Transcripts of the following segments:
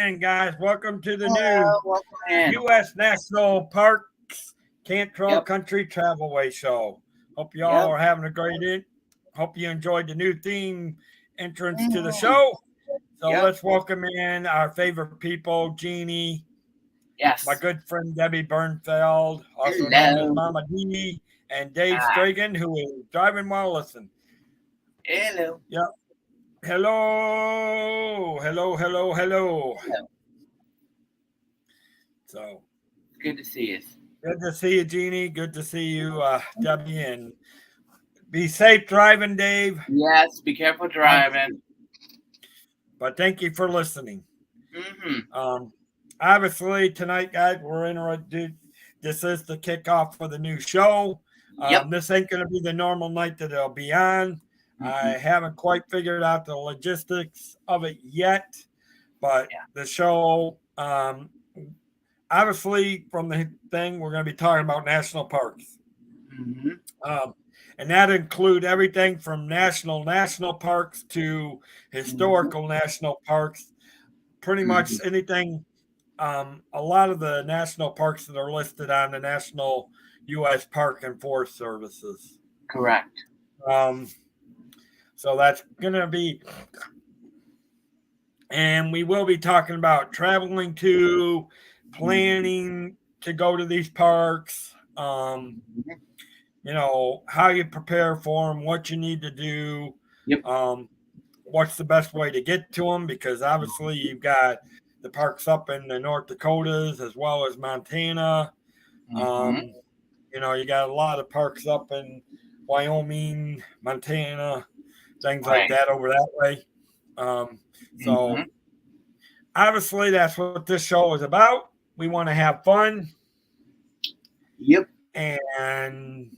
in, guys. Welcome to the new Welcome in. U.S. National Park's Cantrell Yep. Country Travelway show. Hope you all Yep. are having a great day. Hope you enjoyed the new theme entrance to the Mhm. show. So Yep. let's welcome in our favorite people, Jeannie, Yes. my good friend Debbie Bernfeld, also known as Hello. Mama D, and Dave Hi. Stragan, who is driving while listening. Hello. Yep. Hello. Hello. So Good to see you. good to see you, Jeannie. Good to see you, Debbie, and be safe driving, Dave. Yes. Be careful driving. But thank you for listening. Mm-hmm. Obviously, tonight, guys, we're in. This is the kickoff for the new show. Yep. This ain't going to be the normal night that it'll be on. I haven't quite figured out the logistics of it yet, but the show, obviously, from the thing, we're going to be talking about national parks. Mm-hmm. And that include everything from national parks to historical national parks, pretty much anything. A lot of the national parks that are listed on the National U.S. Park and Forest Services. Correct. So that's going to be, and we will be talking about traveling to, planning to go to these parks, how you prepare for them, what you need to do, Yep. what's the best way to get to them, because obviously you've got the parks up in the North Dakotas as well as Montana. You got a lot of parks up in Wyoming, Montana, things like that over that way. So obviously that's what this show is about. We want to have fun. Yep. And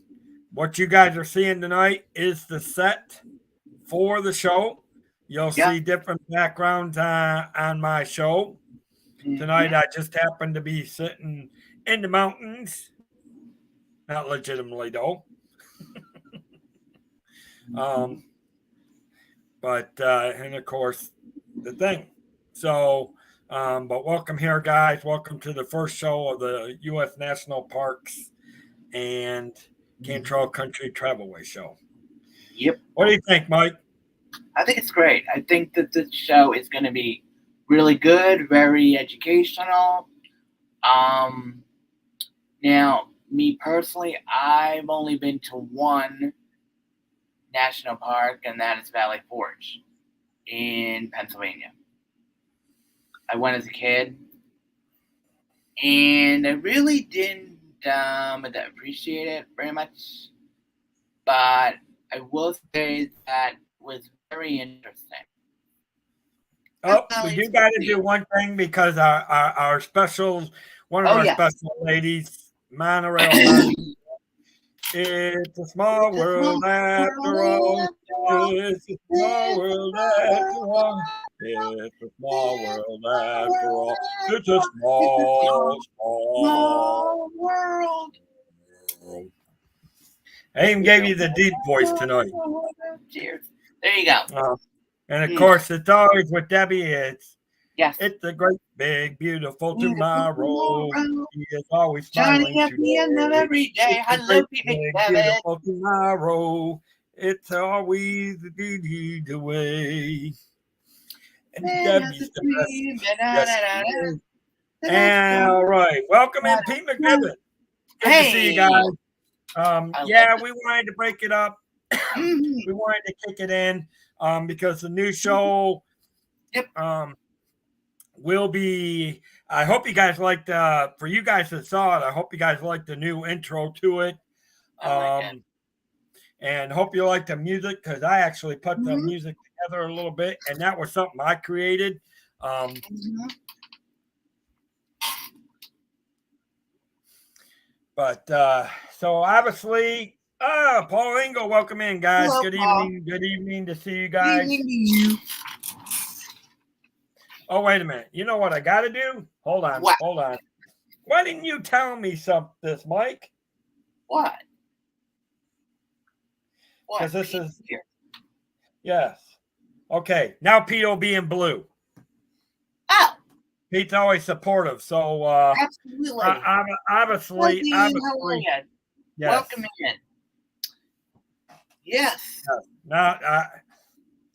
what you guys are seeing tonight is the set for the show. You'll see different backgrounds on my show. Tonight, I just happened to be sitting in the mountains. Not legitimately, though. And of course, the thing. So, but welcome here, guys. Welcome to the first show of the U.S. National Parks and Cantrell Country Travelway show. Yep. What do you think, Mike? I think it's great. I think that this show is going to be really good, very educational. Now, me personally, I've only been to one national park, and that is Valley Forge in Pennsylvania. I went as a kid, and I really didn't appreciate it very much, but I will say that was very interesting. Oh, we do got to do one thing because our special, one of our special ladies, Monorail. It's a small world after all. It's a small world after all. It's a small world after all. It's a small world. I even gave you the deep voice tonight. Cheers. There you go. And of course, it's always with Debbie. It's a great, big, beautiful tomorrow. He is always smiling at the end of every day. Hello, beautiful tomorrow. It's always the way. And Debbie's the best. And all right, welcome in, Pete McGibbon. Good to see you guys. We wanted to break it up. We wanted to kick it in because the new show will be. I hope you guys liked. For you guys that saw it, I hope you guys liked the new intro to it. And hope you like the music because I actually put the music together a little bit, and that was something I created. But so obviously, Paul Engel, welcome in, guys. Hello, good Paul. evening. Good evening to see you guys. Good evening to you. Oh, wait a minute. You know what I got to do? Hold on. What? Hold on. Why didn't you tell me this, Mike? What? Because this is here. Yes. Okay. Now Pete will be in blue. Oh. Pete's always supportive. So Absolutely. obviously, Hallelujah. yes. Welcome in. Yes. No,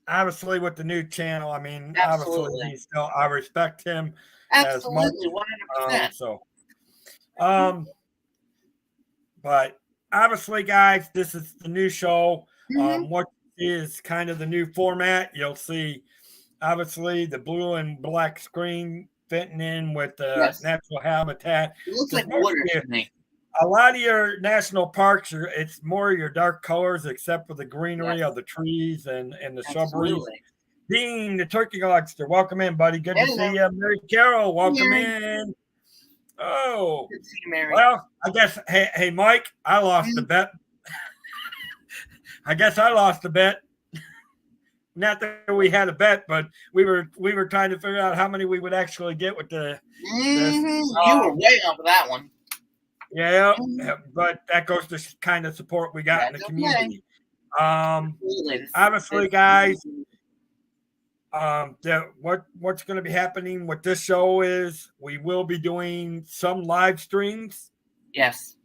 obviously with the new channel, I mean, Absolutely. obviously he's still. I respect him Absolutely, as much. 100%. But obviously, guys, this is the new show. Mhm. What is kind of the new format? You'll see, obviously, the blue and black screen fitting in with the Yes. natural habitat. It looks like 'Cause water to me. a lot of your national parks, it's more your dark colors, except for the greenery Yes. of the trees and the shrubberies. Absolutely. Dean, the turkey lobster, welcome in, buddy. Good to Hello. see you. Mary Carol, welcome Mary. in. Oh, Good to see you, Mary. well, I guess. Hey, Mike, I lost the bet. I guess I lost the bet. Not that we had a bet, but we were trying to figure out how many we would actually get with the. You were way off of that one. Yeah, but that goes to kind of support we got in the community. Obviously, guys, what's going to be happening with this show is we will be doing some live streams. Yes.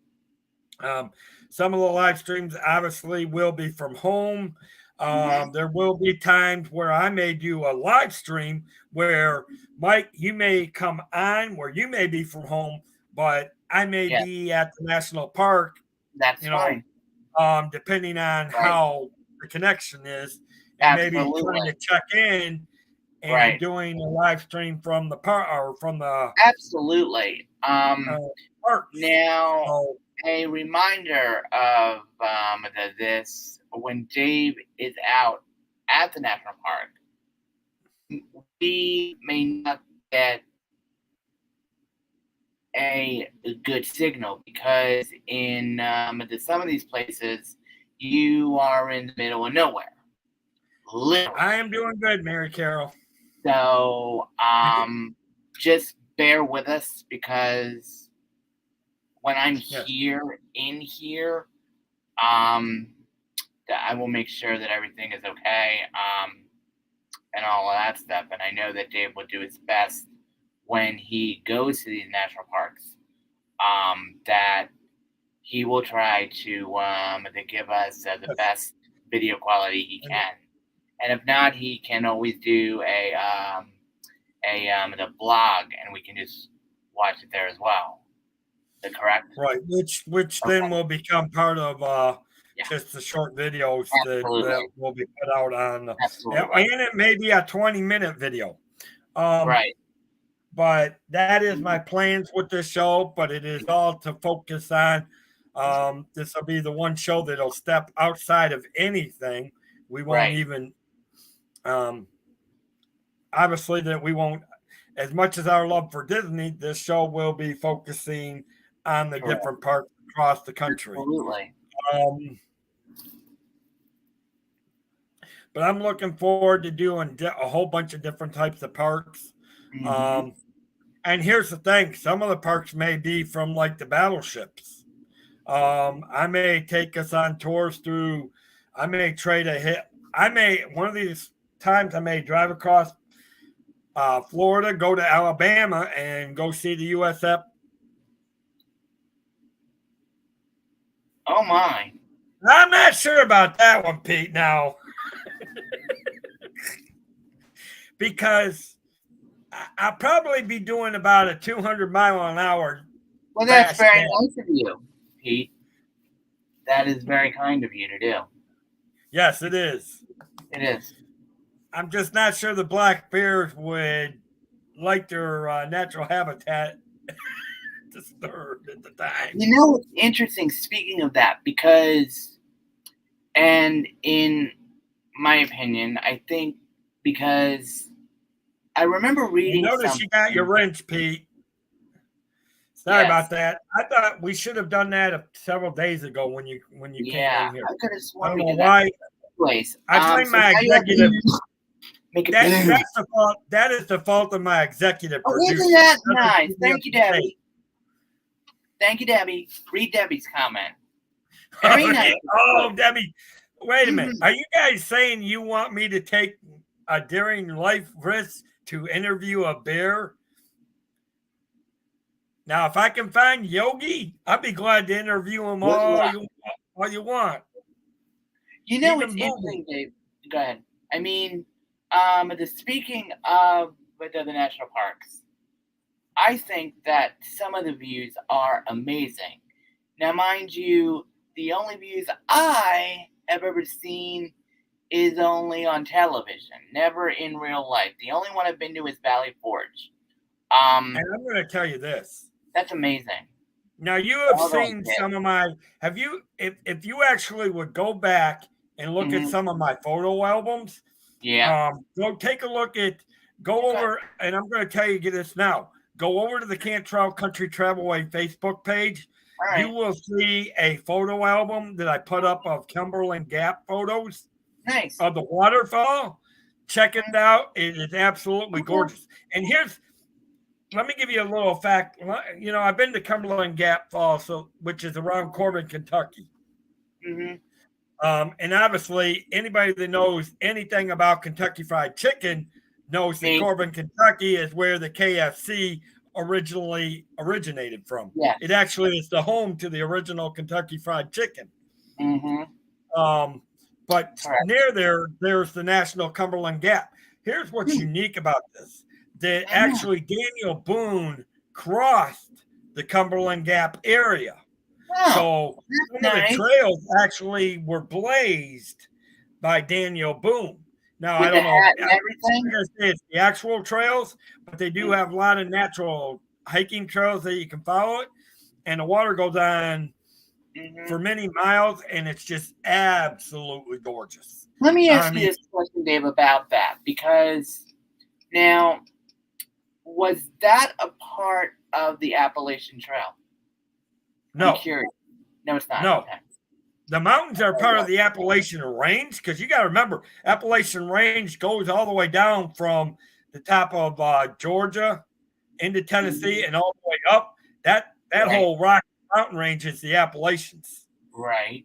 Some of the live streams obviously will be from home. There will be times where I may do a live stream where, Mike, you may come on where you may be from home, but I may be at the national park. That's fine. Depending on how the connection is, and maybe trying to check in and doing a live stream from the park or from the absolutely. Park. Now, a reminder of this: when Dave is out at the national park, we may not get a good signal because in some of these places you are in the middle of nowhere. Literally. I am doing good, Mary Carol. So just bear with us because when I'm in here, I will make sure that everything is okay and all of that stuff. And I know that Dave will do his best when he goes to these national parks, that he will try to give us the best video quality he can. And if not, he can always do the blog, and we can just watch it there as well. Is that correct? Right, which then will become part of just the short videos that will be put out on. And it may be a 20-minute video. Right. But that is my plans with this show. But it is all to focus on. This will be the one show that'll step outside of anything. We won't even. Obviously, that we won't. As much as our love for Disney, this show will be focusing on the different parks across the country. Absolutely. But I'm looking forward to doing a whole bunch of different types of parks. And here's the thing: some of the parks may be from like the battleships. I may take us on tours through. I may trade a hit. One of these times I may drive across Florida, go to Alabama, and go see the U.S. Oh my! I'm not sure about that one, Pete. Now, because I'll probably be doing about a 200-mile-an-hour. Well, that's very nice of you, Pete. That is very kind of you to do. Yes, it is. It is. I'm just not sure the black bears would like their natural habitat disturbed at the time. You know what's interesting, speaking of that, because, and in my opinion, I think because I remember reading. You notice you got your wrench, Pete. Sorry about that. I thought we should have done that several days ago when you came in here. I could have sworn we did why. Place. I blame my executive. That's the fault. That is the fault of my executive producer. Isn't that nice? Thank you, Debbie. Thank you, Debbie. Read Debbie's comment. Very nice. Oh, Debbie. Wait a minute. Are you guys saying you want me to take a daring life risk to interview a bear? Now, if I can find Yogi, I'd be glad to interview him Good luck. all you want. You know, it's Even interesting, Booby. Dave. Go ahead. I mean, speaking of the national parks, I think that some of the views are amazing. Now, mind you, the only views I have ever seen is only on television, never in real life. The only one I've been to is Valley Forge. And I'm going to tell you this. That's amazing. Now you have All those seen hits. some of my. Have you? If you actually would go back and look at some of my photo albums, Yeah. go take a look at. Go over, and I'm going to tell you this now. Go over to the Cantrell Country Travelway Facebook page. All You right. will see a photo album that I put up of Cumberland Gap photos Nice. of the waterfall. Check it out. It is absolutely gorgeous. And let me give you a little fact. You know, I've been to Cumberland Gap Falls, which is around Corbin, Kentucky. Mm-hmm. And obviously, anybody that knows anything about Kentucky Fried Chicken knows that Me. Corbin, Kentucky is where the KFC originally originated from. Yes. It actually is the home to the original Kentucky Fried Chicken. Mm-hmm. But Correct. near there's the National Cumberland Gap. Here's what's unique about this. That actually Daniel Boone crossed the Cumberland Gap area. So some of the trails actually were blazed by Daniel Boone. Now, With I don't know hat and everything? it's the actual trails, but they do have a lot of natural hiking trails that you can follow it. And the water goes on for many miles, and it's just absolutely gorgeous. Let me ask you this question, Dave, about that, because now, was that a part of the Appalachian Trail? No. I'm curious. No, it's not. No. Okay. The mountains are part of the Appalachian Range because you got to remember, Appalachian Range goes all the way down from the top of Georgia into Tennessee and all the way up. That whole Rocky Mountain range is the Appalachians. Right.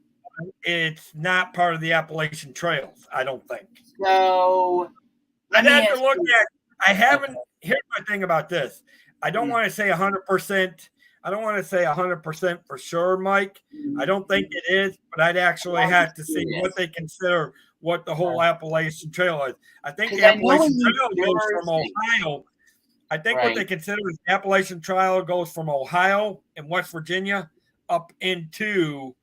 It's not part of the Appalachian Trails, I don't think. So I'd have to look at. I haven't. Here's my thing about this. I don't want to say 100%. I don't want to say 100% for sure, Mike. I don't think it is, but I'd actually have to see what they consider what the whole Appalachian Trail is. I think the Appalachian Trail goes from Ohio. I think what they consider is the Appalachian Trail goes from Ohio and West Virginia up into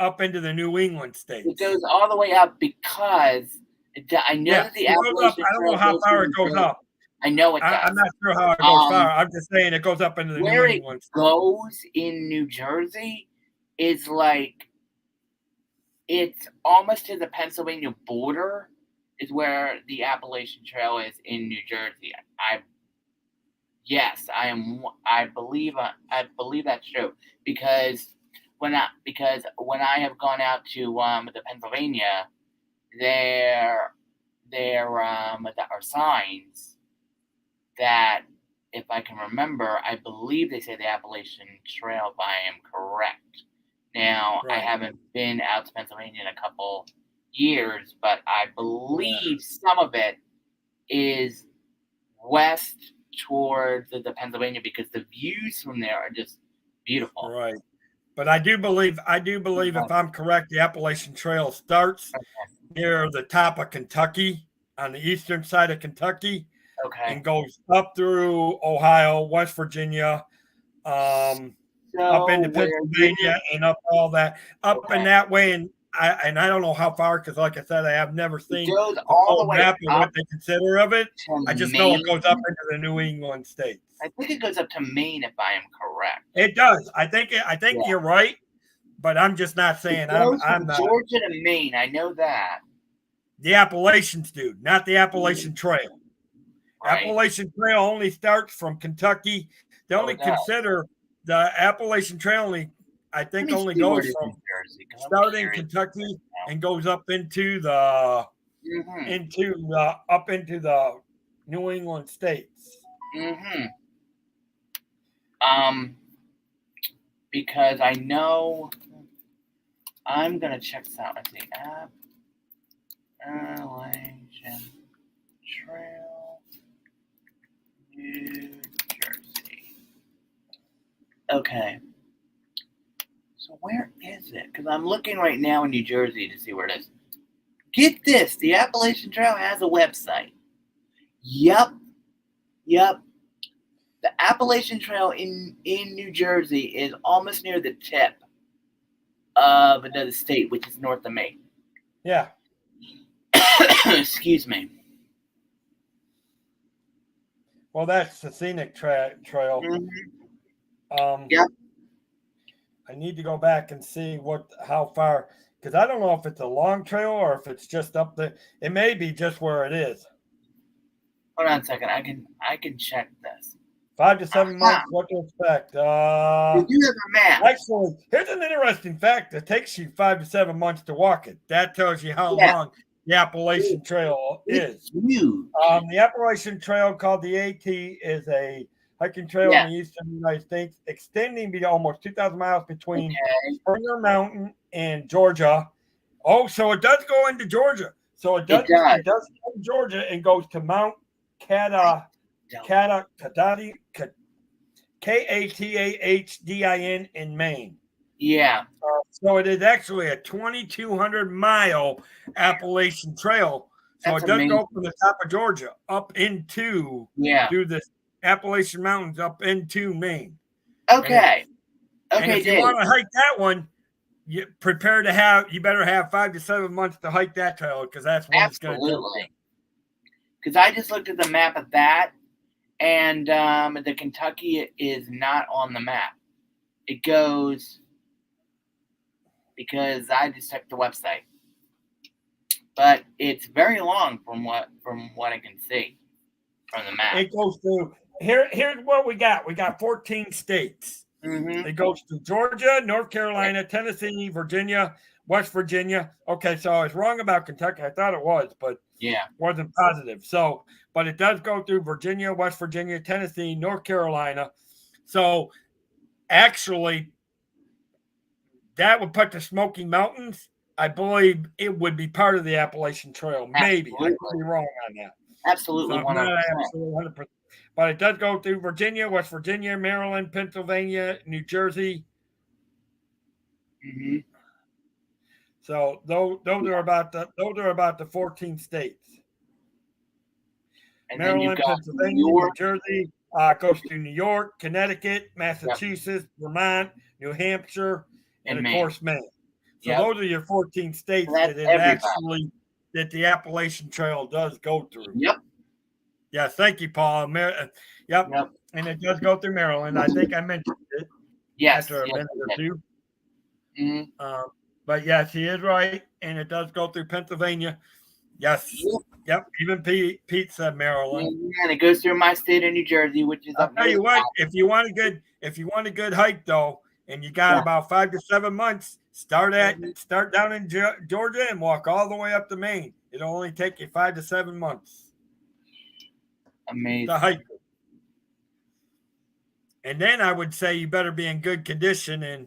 the New England states. It goes all the way up because I know that the Appalachian Trail. I don't know how far it goes up. I know it does. I'm not sure how it goes far. I'm just saying it goes up into the New England states. Where it goes in New Jersey is like it's almost to the Pennsylvania border is where the Appalachian Trail is in New Jersey. I believe that's true because when I have gone out to the Pennsylvania, there are signs that, if I can remember, I believe they say the Appalachian Trail, if I am correct. Now, I haven't been out to Pennsylvania in a couple years, but I believe some of it is west towards the Pennsylvania because the views from there are just beautiful. Right. But I do believe if I'm correct, the Appalachian Trail starts near the top of Kentucky on the eastern side of Kentucky. And goes up through Ohio, West Virginia, up into Pennsylvania, and up all that, in that way. And I don't know how far because, like I said, I have never seen the whole map of what they consider of it. I just know it goes up into the New England states. I think it goes up to Maine, if I am correct. It does. I think you're right, but I'm just not saying. I'm not. Georgia to Maine. I know that. The Appalachians do, not the Appalachian Trail. Right. Appalachian Trail only starts from Kentucky. They only consider the Appalachian Trail only goes from starting Kentucky and goes up into the up into the New England states. Because I know I'm gonna check this out. Let's see, Appalachian Trail. New Jersey. Okay. So where is it? Because I'm looking right now in New Jersey to see where it is. Get this. The Appalachian Trail has a website. Yep. The Appalachian Trail in New Jersey is almost near the tip of another state, which is north of Maine. Yeah. Excuse me. Well, that's the scenic trail. Mm-hmm. Yep. I need to go back and see how far, because I don't know if it's a long trail or if it's just up there. It may be just where it is. Hold on a second. I can check this. 5 to 7 months. What to expect? You do have a map. Actually, here's an interesting fact. It takes you 5 to 7 months to walk it. That tells you how long the Appalachian Trail is. Huge. The Appalachian Trail, called the AT, is a hiking trail in the eastern United States, extending to almost 2,000 miles between Springer Mountain and Georgia. Oh, so it does go into Georgia. So it does go to Georgia and goes to Mount Katahdin in Maine. Yeah. So it is actually a 2,200-mile Appalachian Trail. So it does go from the top of Georgia up into through the Appalachian Mountains up into Maine. Okay. And if you want to hike that one, you better have 5 to 7 months to hike that trail, because that's what it's going to do. Because I just looked at the map of that, and the Kentucky is not on the map. It goes, because I just checked the website, but it's very long from what I can see from the map. It goes through here's what we got. We got 14 states. Mm-hmm. It goes to Georgia, North Carolina, Tennessee, Virginia, West Virginia. Okay, so I was wrong about Kentucky. I thought it was, but wasn't positive. So, but it does go through Virginia, West Virginia, Tennessee, North Carolina. So, actually, that would put the Smoky Mountains. I believe it would be part of the Appalachian Trail. Maybe. I could be wrong on that. Absolutely, so 100%. Absolutely 100%. But it does go through Virginia, West Virginia, Maryland, Pennsylvania, New Jersey. Mm-hmm. So those are about the 14 states. And Maryland, Pennsylvania, New Jersey, goes to New York, Connecticut, Massachusetts, Vermont, New Hampshire, and of course Maine. So those are your 14 states that the Appalachian Trail does go through. Yep. Yes, thank you, Paul. Yep. And it does go through Maryland. I think I mentioned it. After a minute or two. Mm-hmm. But yes, he is right, and it does go through Pennsylvania. Yes. Yep. Even Pete said Maryland. And it goes through my state of New Jersey, which is I'll tell you what, if you want a good hike though, and you got about 5 to 7 months, start down in Georgia and walk all the way up to Maine. It'll only take you 5 to 7 months. Amazing. To hike. And then I would say you better be in good condition and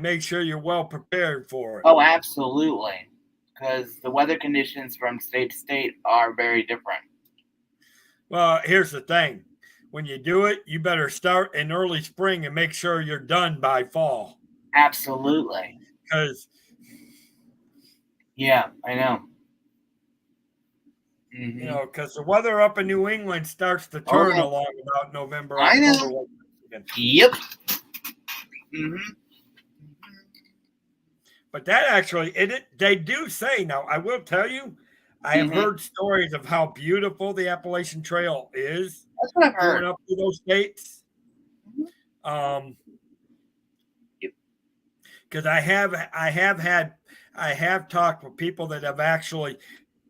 make sure you're well prepared for it. Oh, absolutely. Because the weather conditions from state to state are very different. Well, here's the thing. When you do it, you better start in early spring and make sure you're done by fall. Absolutely. Because I know. Mm-hmm. You know, because the weather up in New England starts to turn along about November, October. I know. Yep. Mm-hmm. But that actually, they do say, now, I will tell you, I have heard stories of how beautiful the Appalachian Trail is. That's what I've heard. Going up to those states. Because I have talked with people that have actually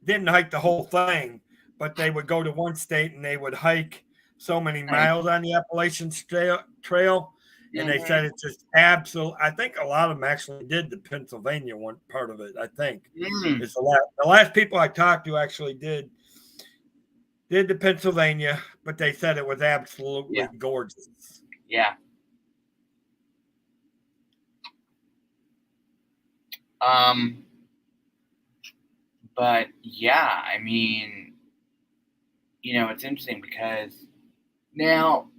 didn't hike the whole thing, but they would go to one state and they would hike so many miles on the Appalachian Trail. And they said it's just absolute. I think a lot of them actually did the Pennsylvania one part of it. I think it's the last people I talked to actually did the Pennsylvania, but they said it was absolutely gorgeous. Yeah. But yeah, I mean, you know, it's interesting because now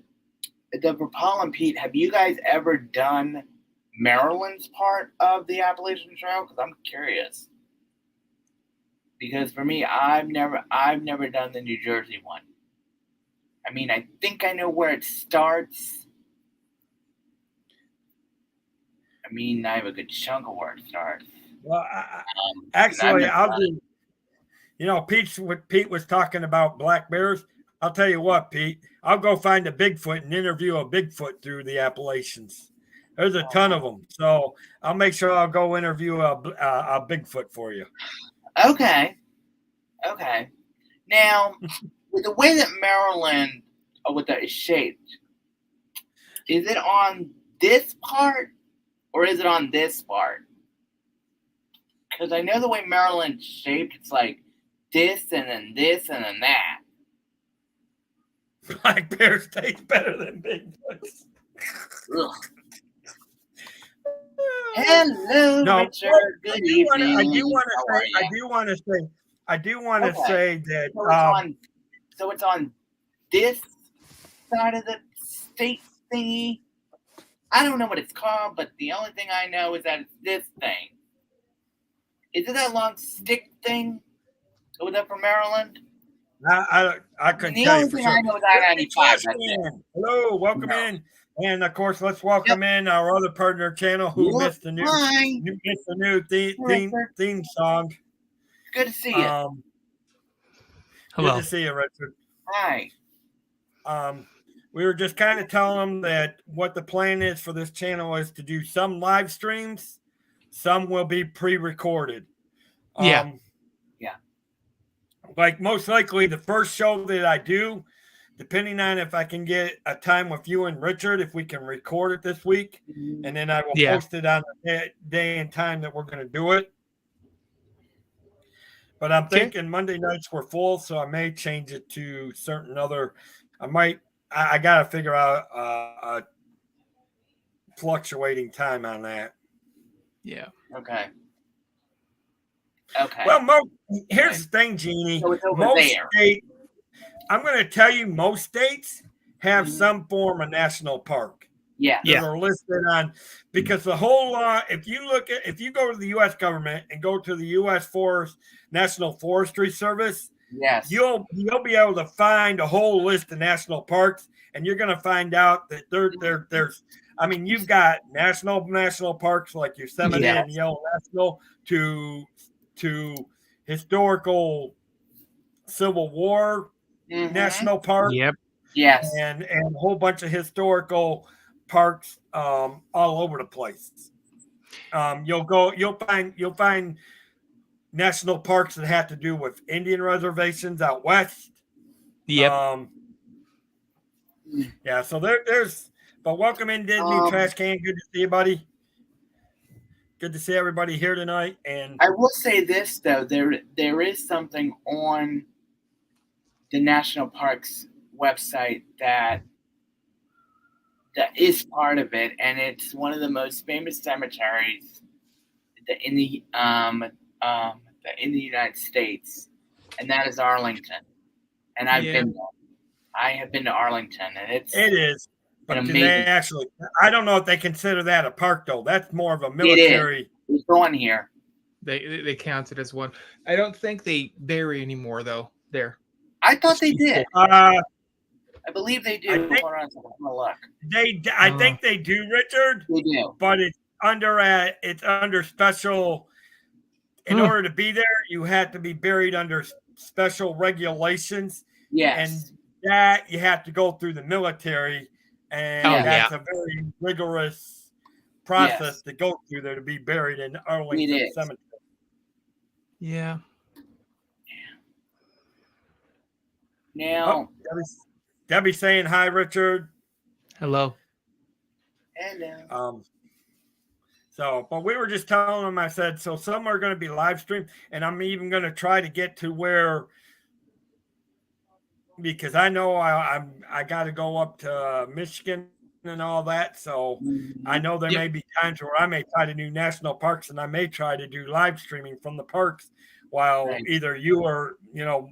For Paul and Pete, have you guys ever done Maryland's part of the Appalachian Trail? Because I'm curious. Because for me, I've never done the New Jersey one. I mean, I think I know where it starts. I mean, I have a good chunk of where it starts. Well, actually, I'll do. What Pete was talking about black bears. I'll tell you what, Pete. I'll go find a Bigfoot and interview a Bigfoot through the Appalachians. There's a ton of them, so I'll make sure I'll go interview a Bigfoot for you. Okay. Now, with the way that Maryland is shaped, is it on this part or is it on this part? Because I know the way Maryland's shaped, it's like this and then this and then that. Black bears taste better than Bigfoots. Hello, no, Richard. Good evening. I do want to say that. So it's on this side of the state thingy. I don't know what it's called, but the only thing I know is that it's this thing. Is it that long stick thing? Was that from Maryland? I couldn't tell you for sure. I know is I-95. Hello, welcome in. And of course, let's welcome in our other partner channel who missed the new theme song. Good to see you. Hello. Good to see you, Richard. Hi. We were just kind of telling them that what the plan is for this channel is to do some live streams. Some will be pre-recorded. Yeah. Like most likely the first show that I do, depending on if I can get a time with you and Richard, if we can record it this week, and then I will post it on the day and time that we're going to do it. But I'm thinking Monday nights were full, so I may change it to certain other. I got to figure out a fluctuating time on that. Yeah. Okay. Well, here's the thing, Jeannie. So it's over most there. states, I'm going to tell you, most states have some form of national park. Yeah. That are listed on, because the whole law, if you go to the U.S. government and go to the U.S. National Forestry Service, yes, you'll be able to find a whole list of national parks, and you're going to find out that there's. I mean, you've got national parks like Yosemite and Yellow National to historical Civil War national park. Yep. Yes. And a whole bunch of historical parks all over the place. You'll find national parks that have to do with Indian reservations out west. Yep. Yeah, so there's but welcome in Disney Trash Can. Good to see you, buddy. Good to see everybody here tonight. And I will say this though, there is something on the National Parks website that is part of it, and it's one of the most famous cemeteries in the United States, and that is Arlington. And I have been to Arlington, and it is. But do they actually? I don't know if they consider that a park though. That's more of a military. It's on here. They count it as one. I don't think they bury anymore though. There. I thought they did. I believe they do. I think they do, Richard. They do, but it's under special. In order to be there, you have to be buried under special regulations. Yes, and that you have to go through the military, and that's a very rigorous process to go through there to be buried in Arlington Cemetery. Yeah. Now, Debbie saying hi, Richard. Hello. Hello. But we were just telling them, I said, so some are going to be live streamed, and I'm even going to try to get to where, because I know I got to go up to Michigan and all that. So I know there Yep. may be times where I may try to do national parks, and I may try to do live streaming from the parks while Right. either you or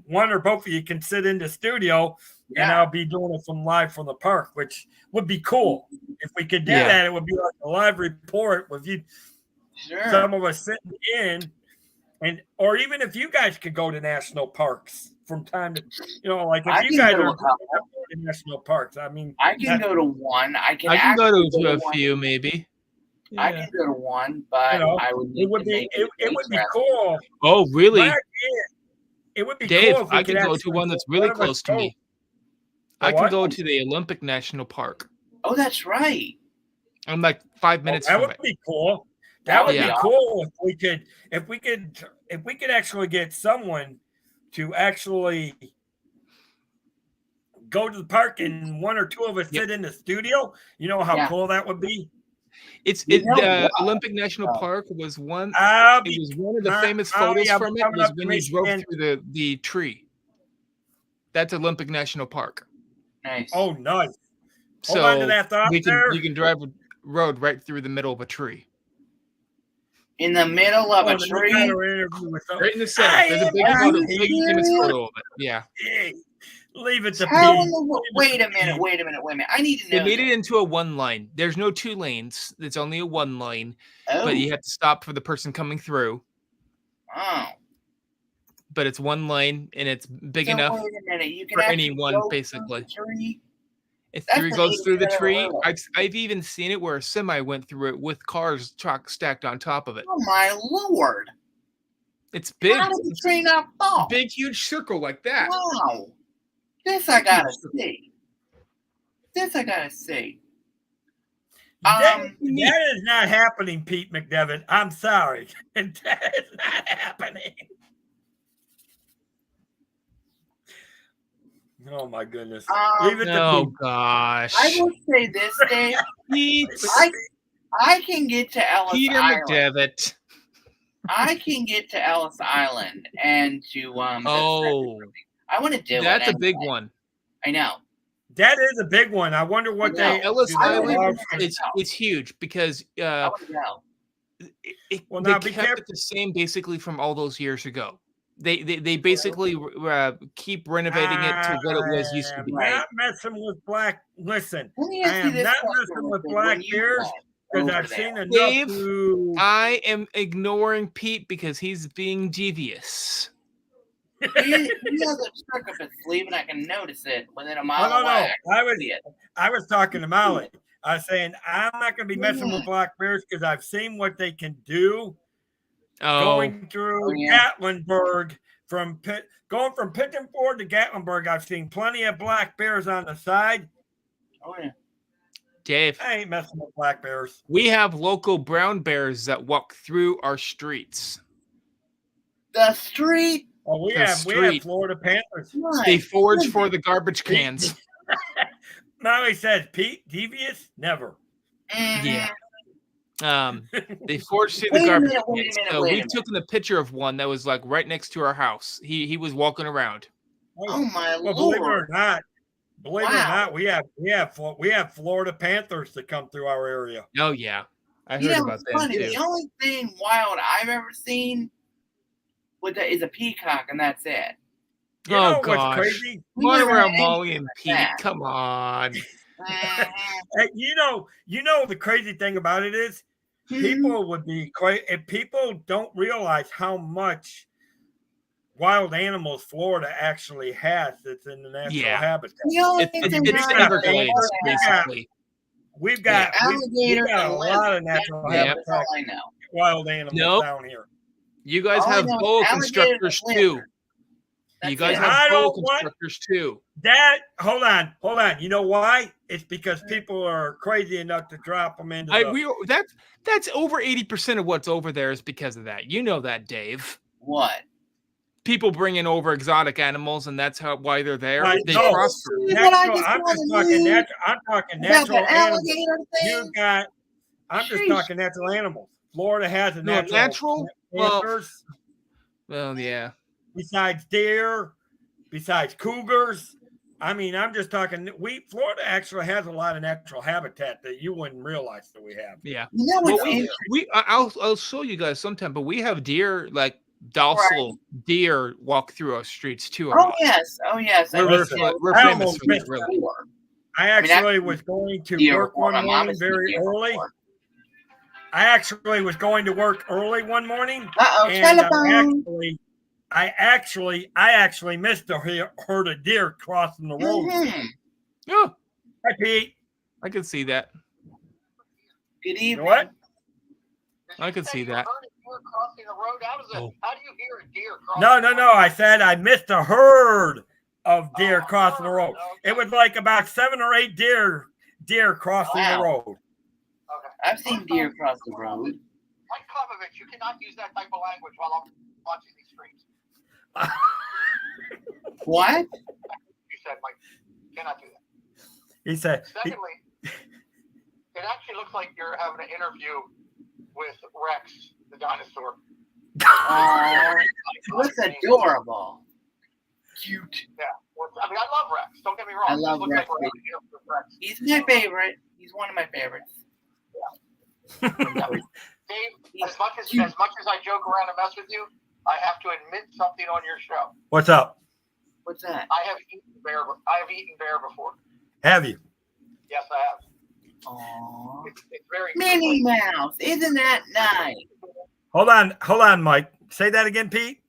one or both of you can sit in the studio, and I'll be doing it from live from the park, which would be cool. If we could do that, it would be like a live report with you, some of us sitting in, or even if you guys could go to national parks from time to, like if you guys are going to national parks, I mean, I can go to one. I can go actually to a few, maybe. Yeah. I can go to one, but I would need to make it would be cool. Oh, really? It would be Dave, cool if we I could can go to one that's really close to me. I can go to the Olympic National Park. Oh, that's right. I'm like 5 minutes from it. That would be cool. That would be cool if we could actually get someone to actually go to the park and one or two of us sit in the studio. You know how cool that would be? The Olympic National Park was one. It was one of the famous photos from it was when you drove through the tree. That's Olympic National Park. Nice. Oh, nice. So hold on to that thought you can drive a road right through the middle of a tree. In the middle of a tree? Right in the center. There's a big famous photo of it. Yeah. Leave it to Wait a minute. I need to know. They made it into a one line. There's no two lanes. It's only a one line. But you have to stop for the person coming through. Oh. But it's one line and it's big enough for anyone, basically. If three goes through the tree, I've even seen it where a semi went through it with cars stacked on top of it. Oh my lord! It's big. How did the tree not fall? Big, huge circle like that. Wow! This I gotta see. That is not happening, Pete McDevitt. I'm sorry. That is not happening. Oh my goodness! Leave it to Pete. Gosh! I will say this, Dave. I can get to Ellis Peter Island. McDevitt. I can get to Ellis Island and to I want to do That's a big one. I know. That is a big one. I wonder what Ellis Island. It's huge because I want to go. They kept it the same basically from all those years ago. They basically keep renovating it to what it was used to be. I'm not messing with black. Listen, I am not messing with black bears because I've seen enough. Dave, I am ignoring Pete because he's being devious. He has a trick up his sleeve, and I can notice it within a mile away. I was talking to Molly. I was saying I'm not going to be messing with black bears because I've seen what they can do. Going through Gatlinburg going from Pigeon Ford to Gatlinburg, I've seen plenty of black bears on the side. Oh yeah, Dave, I ain't messing with black bears. We have local brown bears that walk through our streets. The street. Oh, we have Florida Panthers. They forage for the garbage cans. Molly says, Pete, devious? Never. Yeah. They forged through the garbage cans. We've taken a picture of one that was like right next to our house. He was walking around. Oh my lord! Believe it or not, we have Florida Panthers that come through our area. Oh yeah, I heard about that too. The only thing wild I've ever seen is a peacock, and that's it. You know what's crazy? Run around Molly and Pete. Come on. Hey, you know the crazy thing about it is people would be if people don't realize how much wild animals Florida actually has that's in the natural habitat. It's Everglades, basically. We've got a lot of natural habitat. Wild animals down here. You guys have boa constrictors too. You guys have boa constrictors too. Hold on. You know why? It's because people are crazy enough to drop them into. That's over 80% of what's over there is because of that. You know that, Dave. What? People bringing over exotic animals, and that's why they're there. They prosper. I'm talking natural animals. I'm just talking natural animals. Florida has a natural. Well, yeah. Besides deer, besides cougars, I mean, I'm just talking. Florida actually has a lot of natural habitat that you wouldn't realize that we have. Yeah. You know Well, what's I'll show you guys sometime, but we have deer, like docile deer, walk through our streets too. Oh yes. We're I famous almost for that, missed really. I actually was going to work one morning very early. I actually was going to work early one morning, and I actually missed a herd of deer crossing the road. Oh, Hi, Pete. I can see that. Good evening. What? I can see that. Crossing the road. How do you hear a deer crossing? No. I said I missed a herd of deer crossing the road. Okay. It was like about 7 or 8 deer crossing the road. Okay. I've seen deer cross the road. Mike Klovovich, you cannot use that type of language while I'm watching these streams. What? You said, Mike, you cannot do that. He said. Secondly, it actually looks like you're having an interview with Rex, the dinosaur. Looks adorable. Cute. Yeah. I mean, I love Rex. Don't get me wrong. I love Rex. Rex. He's my favorite. He's one of my favorites. Yeah. Dave, as much as I joke around and mess with you, I have to admit something on your show. What's up? What's that? I have eaten bear before. Have you? Yes, I have. Aww. It's very Minnie Mouse. Isn't that nice? Hold on, Mike. Say that again, Pete.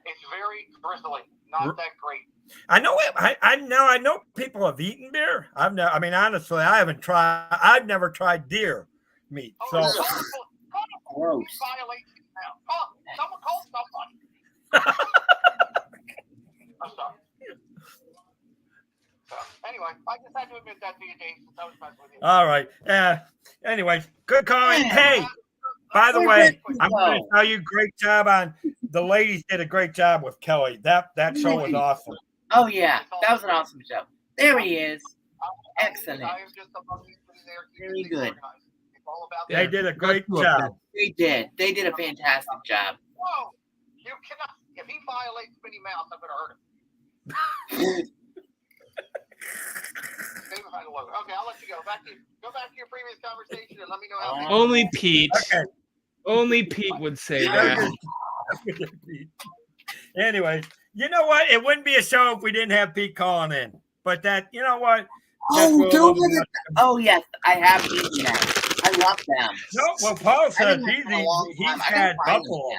It's very bristly. Not that great. I know it. I know people have eaten deer. Honestly, I haven't tried. I've never tried deer meat. So gross. Someone call somebody. I'm sorry. So, anyway, I just had to admit that to you, Dave, since I was messing with you. All right. Anyways, good comment. Hey, by the way, I'm going to tell you, great job on the ladies did a great job with Kelly. That show was awesome. Oh yeah, that was an awesome show. There he is. Excellent. Very good. They did a great job. They did. They did a fantastic job. Whoa! You cannot. If he violates Minnie Mouse, I'm going to hurt him. Okay, I'll let you go. Go back to your previous conversation and let me know how. Only Pete. Okay. Only Pete would say that. Anyway, you know what? It wouldn't be a show if we didn't have Pete calling in. But you know what? Oh yes, I have eaten them. I love them. No, well, Paul says he's had buffalo.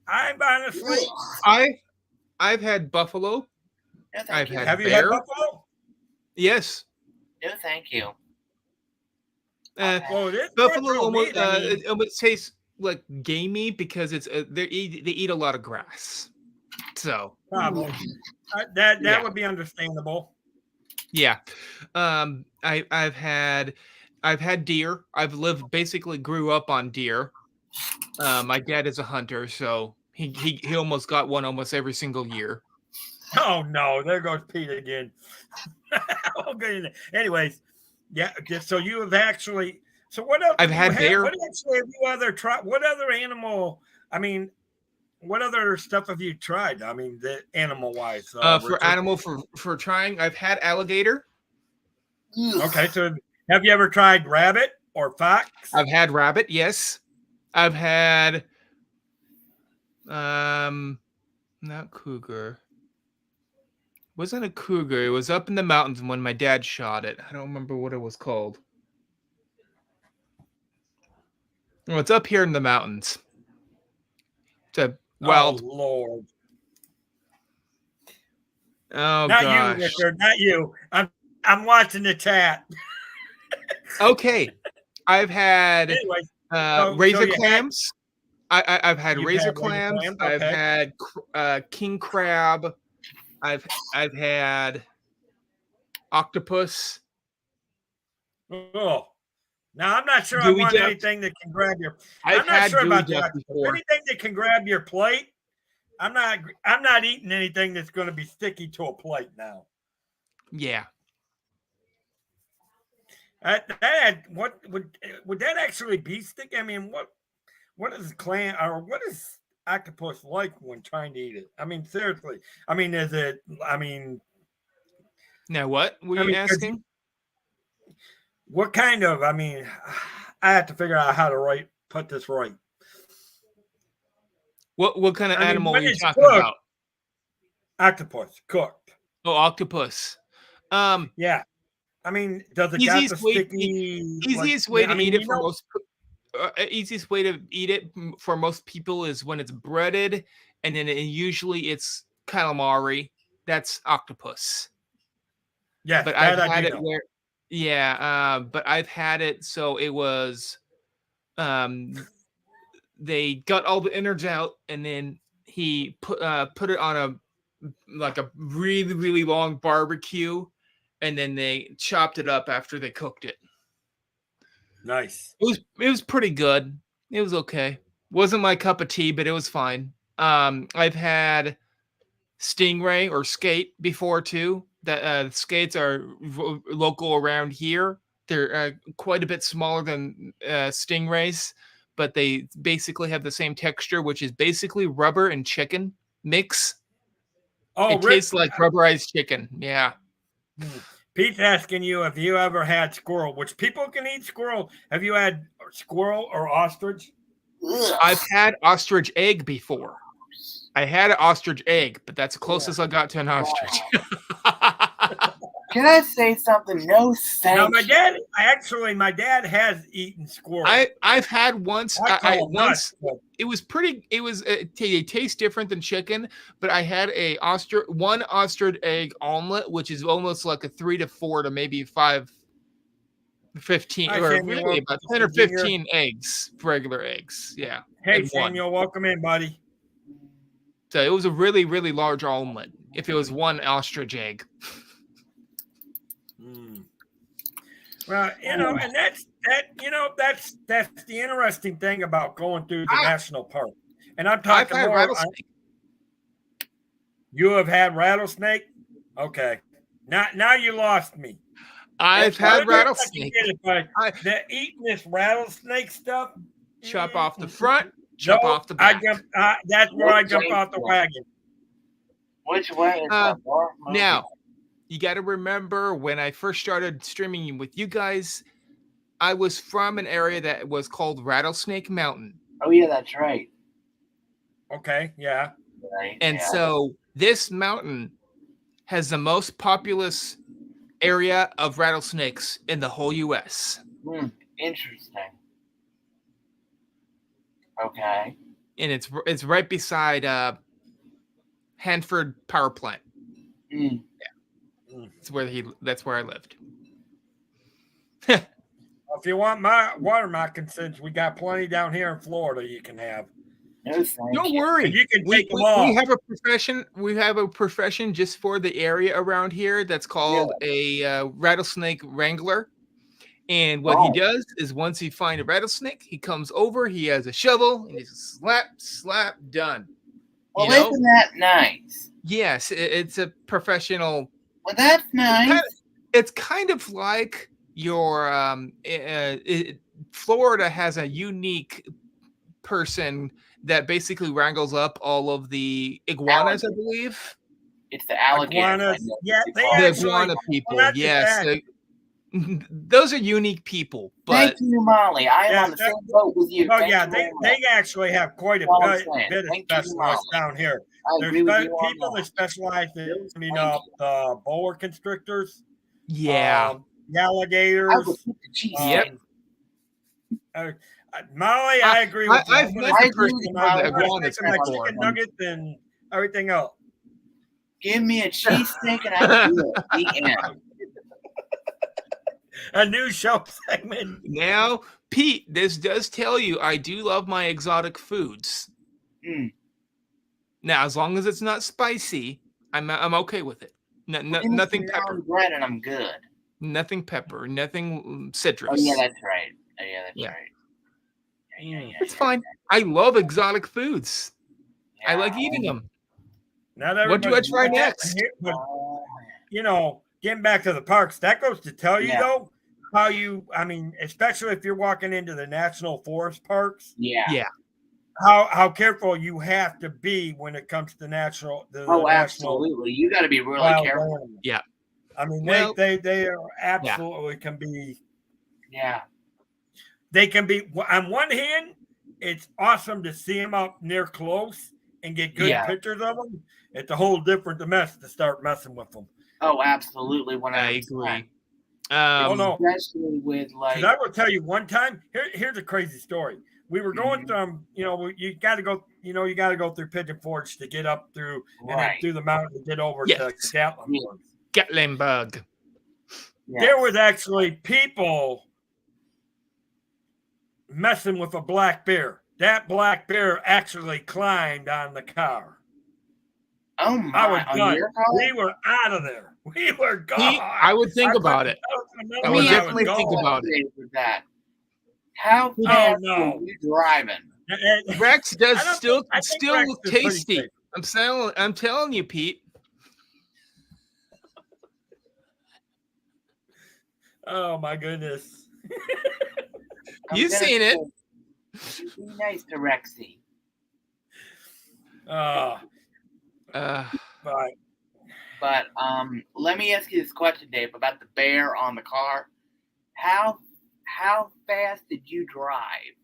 I'm honestly. I've had buffalo. No, have you had buffalo? Yes. No, thank you. Buffalo almost tastes like gamey because it's they eat a lot of grass. So probably that would be understandable. Yeah. I've had deer. Basically grew up on deer. My dad is a hunter, so he almost got one almost every single year. Oh no, there goes Pete again. Okay. Anyways, yeah. So you have actually. So what else? I've had bear. What actually have you other tried? What other animal? I mean, what other stuff have you tried? I mean, the animal wise. For trying, I've had alligator. Okay, so have you ever tried rabbit or fox? I've had rabbit. Yes, I've had. Not cougar. Wasn't a cougar. It was up in the mountains when my dad shot it. I don't remember what it was called. Well, it's up here in the mountains. It's a wild. Oh Lord. Oh not gosh. You, Richard. Not you. I'm watching the chat. Okay, I've had razor clams. I've had razor clams. Okay. I've had king crab. I've had octopus. Oh, now I'm not sure I want anything that can grab your. I'm not sure about that. Anything that can grab your plate. I'm not eating anything that's going to be sticky to a plate now. Yeah. What would that actually be sticky? I mean, what is clam or what is octopus like when trying to eat it? I mean, seriously. I mean, is it? I mean, Now, what were you asking? What kind of? I mean, I have to figure out how to put this right. What kind of animal are you talking about? Octopus cooked. Oh, octopus. Yeah. I mean, does it got the sticky? Easiest way to eat it for most. Easiest way to eat it for most people is when it's breaded, and then usually it's calamari. That's octopus. Yeah, but I've had it where, but I've had it so it was, they got all the innards out, and then he put it on a really really long barbecue, and then they chopped it up after they cooked it. Nice. It was pretty good. It was okay. Wasn't my cup of tea, but it was fine. I've had stingray or skate before too. That skates are local around here. They're quite a bit smaller than stingrays, but they basically have the same texture, which is basically rubber and chicken mix. Oh, it tastes like rubberized chicken. Yeah. Pete's asking you if you ever had squirrel, which people can eat squirrel. Have you had squirrel or ostrich? I've had ostrich egg before. I had an ostrich egg, but that's the closest I got to an ostrich. Can I say something? No thank Now, my dad has eaten squirrel. I've had once. It was pretty. It was it tastes different than chicken, but I had one ostrich egg omelet, which is almost like a 3 to 4 to maybe 5, 15, or really about 10 or 15 eggs, regular eggs. Yeah. Hey, Samuel, welcome in, buddy. So it was a really, really large omelet. If it was one ostrich egg. Well, and that's the interesting thing about going through the national park. And I'm talking more. Rattlesnake. You have had rattlesnake? Okay. Now you lost me. I've had rattlesnake. Eating this rattlesnake stuff. Chop off the front. Jump off the back. That's where I jump off the wagon. Which way is now, you got to remember when I first started streaming with you guys, I was from an area that was called Rattlesnake Mountain. Oh, yeah, that's right. Okay, yeah. Right, and so this mountain has the most populous area of rattlesnakes in the whole U.S. Interesting. Okay. And it's right beside Hanford Power Plant. Yeah. That's where I lived. If you want my water moccasins, we got plenty down here in Florida you can have. Don't worry. You can take them all. We have a profession. We have a profession just for the area around here that's called a rattlesnake wrangler. And what he does is once he finds a rattlesnake, he comes over, he has a shovel, and he's slap, done. Well, isn't that nice? Yes, it's a professional. Well, that's nice. It's kind of like your Florida has a unique person that basically wrangles up all of the iguanas, I believe. It's the alligators. Yeah, the iguana people. Yes. Those are unique people. But thank you, Molly. I am on the same boat with you. Oh, yeah, they actually have quite a bit of specialists down here. There's people that specialize in the boa constrictors. Yeah. The alligators. Yep. Molly, I agree with you. I've met the person that iguanas my chicken nuggets and everything else. Give me a cheesesteak and I'll do it. The end. A new show segment. Now, Pete, this does tell you I do love my exotic foods. Now, as long as it's not spicy, I'm okay with it. Nothing pepper. Bread and I'm good. Nothing pepper. Nothing citrus. Oh yeah, that's right. Right. Yeah, it's fine. I love exotic foods. Yeah. I like eating them. What do I try next? But, getting back to the parks, that goes to tell you though how especially if you're walking into the national forest parks. Yeah. How careful you have to be when it comes to national. Absolutely. You got to be really careful. Yeah. I mean, Well, they are absolutely can be. Yeah. They can be. On one hand, it's awesome to see them up near close and get good pictures of them. It's a whole different mess to start messing with them. Oh, absolutely, 100%. I agree. No. Especially with like. Because I will tell you one time. Here's a crazy story. We were going from, you got to go, you got to go through Pigeon Forge to get up through and then through the mountain to get over to Gatlinburg. Gatlinburg. Yes. There was actually people messing with a black bear. That black bear actually climbed on the car. Oh my! I was done. We were out of there. We were gone. I would think about it. I would definitely think about it. That. How fast were you driving? Rex does still look tasty. I'm telling you, Pete. Oh my goodness. You've seen it. Be nice to Rexy. But let me ask you this question, Dave, about the bear on the car. How fast did you drive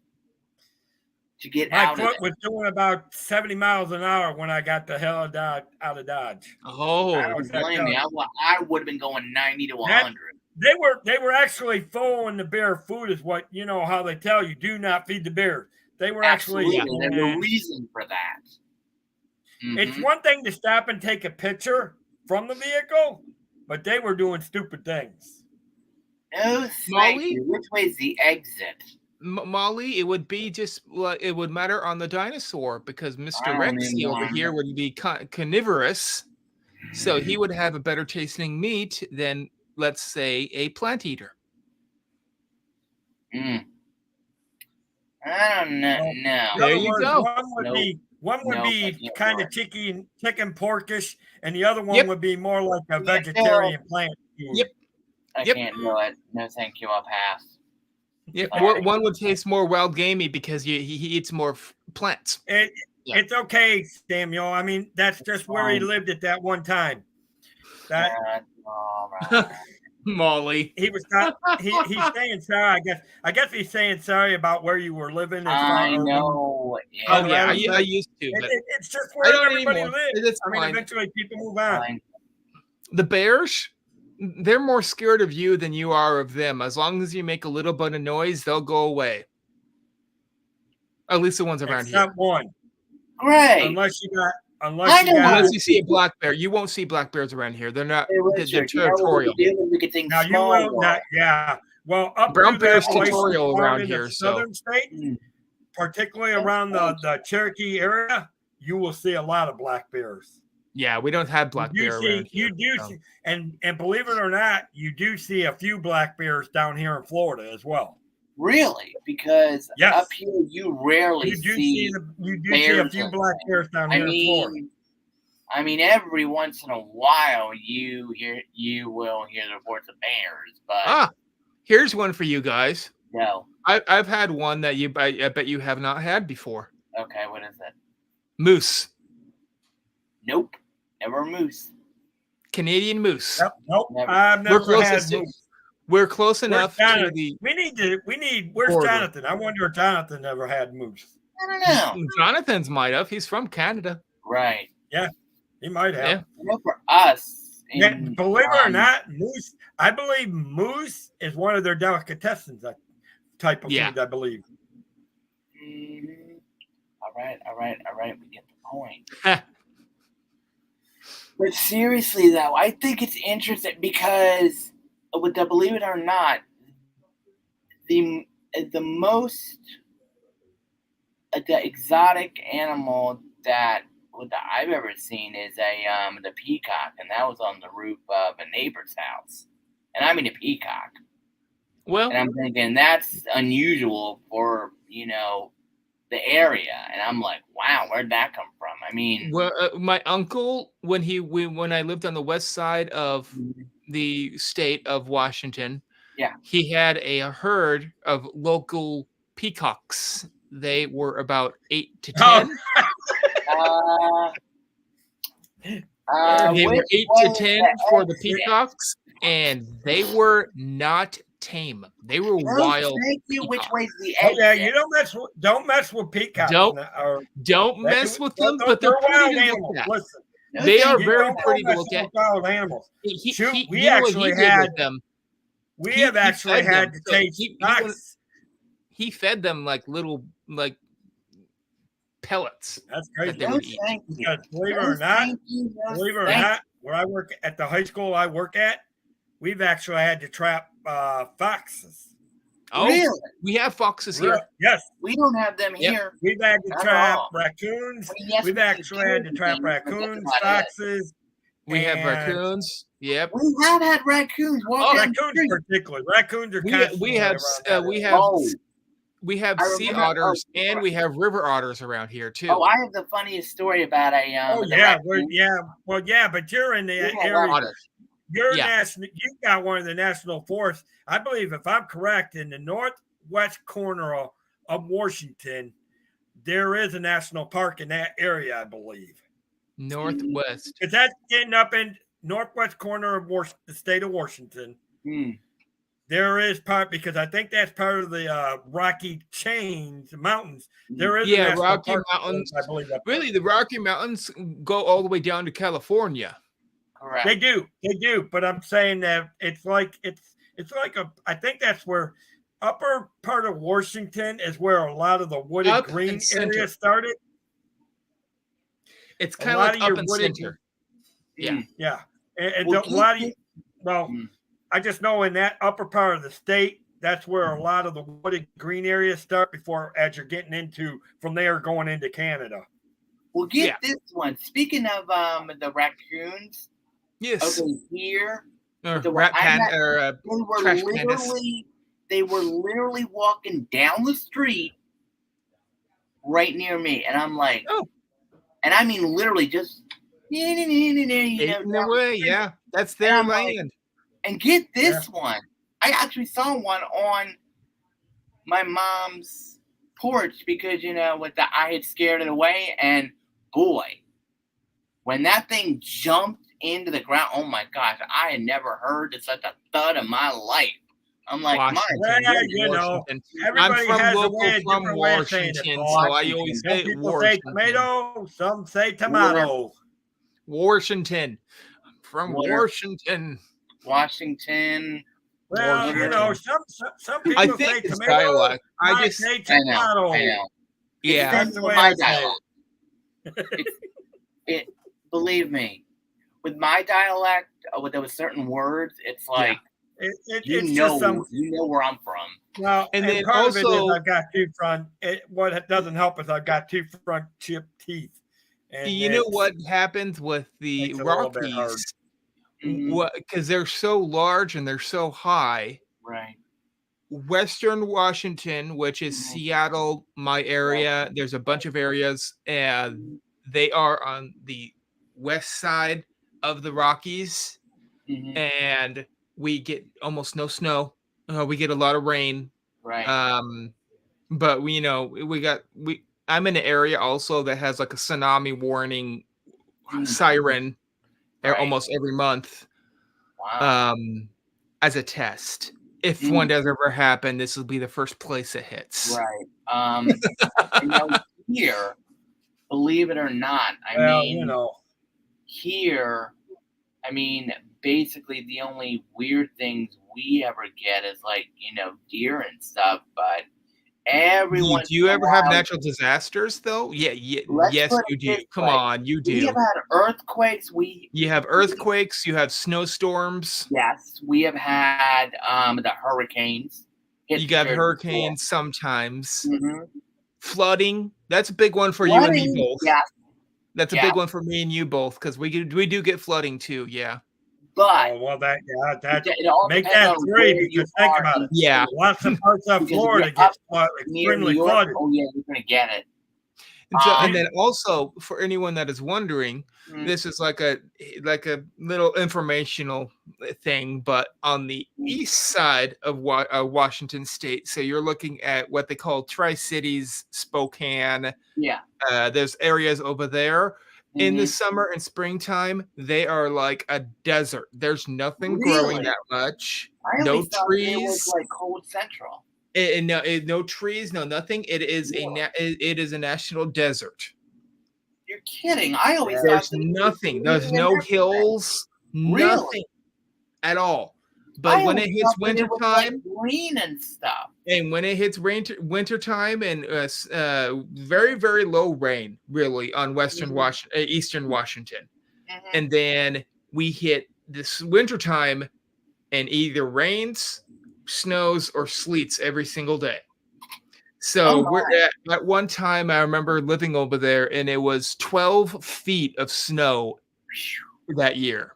to get out of it? My foot was doing about 70 miles an hour when I got the hell out of Dodge. Oh, I don't blame you. I would have been going 90 to 100. They were actually following the bear food, is what how they tell you. Do not feed the bear. They were Absolutely. There's a reason for that. Mm-hmm. It's one thing to stop and take a picture from the vehicle, but they were doing stupid things. No, Molly, which way is the exit? Molly, it would be it would matter on the dinosaur because Mr. Rexy over here would be carnivorous, so he would have a better tasting meat than, let's say, a plant eater. I don't know. No. There you go. One would be kind of chicken porkish, and the other one would be more like a vegetarian plant food. Yep. I can't do it. No, thank you. I'll pass. Yep. One would taste more wild gamey because he eats more plants. It's okay, Samuel. I mean, that's just where he lived at that one time. Molly. He was not. He's saying sorry. I guess he's saying sorry about where you were living. I know. Oh yeah, I used to. It's just where everybody lives. Fine. Eventually people move on. Fine. The bears, they're more scared of you than you are of them. As long as you make a little bit of noise, they'll go away. At least the ones around here. Except one. Great. Unless you see a black bear, you won't see black bears around here. They're not. They're territorial. Now you will not. Yeah. Well, up brown bears territorial around here. Southern state, particularly around the Cherokee area, you will see a lot of black bears. Yeah, we don't have black bear around here. You do see, and believe it or not, you do see a few black bears down here in Florida as well. Really? Because up here you rarely see a few black bears down here in Florida. I mean, every once in a while you will hear the reports of bears, but here's one for you guys. No, I've had one that I bet you have not had before. Okay, what is it? Moose. Nope, never moose. Canadian moose. Nope. I've never had moose. We're close enough to the. Where's Jonathan? I wonder if Jonathan ever had moose. I don't know. Jonathan's might have. He's from Canada. Right. Yeah, he might have. Yeah. Well, for us. Believe it or not, moose. I believe moose is one of their delicatessens type of food. I believe. All right. We get the point. But seriously, though, I think it's interesting because. Believe it or not, the exotic animal that I've ever seen is the peacock, and that was on the roof of a neighbor's house, and I mean a peacock. Well, and I'm thinking that's unusual for the area, and I'm like, wow, where'd that come from? I mean, well, my uncle when I lived on the west side of the state of Washington, he had a herd of local peacocks. They were about 8 to 10. They were 8 to 10 for the peacocks, and they were not tame. They were wild. Thank you. Which way's the Oh, exit? yeah, you don't mess with peacocks. Don't mess with them, but they're wild pretty to animals. look at. Listen, They are very pretty to look at. Wild animals. We actually had them. We have actually had to taste fox. He fed them like little pellets. That's crazy. That they would eat. Because believe it or not, where I work at the high school I work at, we've actually had to trap foxes. Oh, really? We have foxes here. Yes. We don't have them here. We've had to trap raccoons. We've actually had to trap raccoons, foxes. We have raccoons. Yep. We have had raccoons. Raccoons particularly. Raccoons are we have sea otters and we have river otters around here too. Oh, I have the funniest story about but you're in the area. You got one of the national forests. I believe, if I'm correct, in the northwest corner of Washington, there is a national park in that area, I believe. Northwest. Because that's getting up in northwest corner of the state of Washington. There is part, because I think that's part of the Rocky Chains Mountains. There is Rocky Mountains. I believe that. Really, the Rocky Mountains go all the way down to California. Correct. They do, but I'm saying that it's like I think that's where upper part of Washington is where a lot of the wooded green area started. It's kind of like up and center. Yeah. And a lot of I just know in that upper part of the state, that's where a lot of the wooded green areas start before, as you're getting into from there going into Canada. Well, get this one. Speaking of the raccoons. Yes. Okay, here. Or rat panda, trash pandas. They were literally walking down the street right near me. And I'm like, and I mean literally just that's their land. And get this one. I actually saw one on my mom's porch because, I had scared it away. And boy, when that thing jumped into the ground, oh my gosh, I had never heard such a thud in my life. I'm like, I'm from Washington, so I always say Washington. Say tomato, some say tomato. Washington. I'm from Washington. Washington. Well, some people say tomato. Dialect. I just say tomato. I know. Yeah, that's the way my dialect. Believe me, with my dialect, there were certain words. It's like you know where I'm from. Well, and then part of it is I've got two front. What doesn't help is I've got two front chip teeth. And you know what happens with the Rockies? Because they're so large and they're so high. Right. Western Washington, which is Seattle, my area. There's a bunch of areas, and they are on the west side of the Rockies, and we get almost no snow. We get a lot of rain. Right. But I'm in an area also that has like a tsunami warning siren almost every month. Wow. As a test. If one does ever happen, this will be the first place it hits. Right. Here, believe it or not, here, basically the only weird things we ever get is like, deer and stuff, but everyone. Do you ever have natural disasters though? Yeah. Yes, you do. Come on, you do. We have had earthquakes. You have earthquakes. You have snowstorms. Yes, we have had the hurricanes. You got hurricanes sometimes. Flooding. That's a big one for you and me both. Yeah. That's a big one for me and you both because we do get flooding too. Yeah. But make that three because think about it. Yeah, lots of parts of Florida get extremely flooded. Oh yeah, you're gonna get it. And then also for anyone that is wondering, this is like a little informational thing, but on the east side of Washington State, so you're looking at what they call Tri-Cities, Spokane. Yeah. There's areas over there. In the summer and springtime, they are like a desert. There's nothing growing that much. No trees. It was like cold central. And no trees, no nothing. It is it is a national desert. You're kidding. I always there's thought nothing. There's no hills, nothing at all. But when it hits winter time, like green and stuff. And when it hits winter time and very, very low rain, really, on Eastern Washington. And then we hit this winter time and either rains, snows, or sleets every single day. So we're at one time, I remember living over there, and it was 12 feet of snow that year.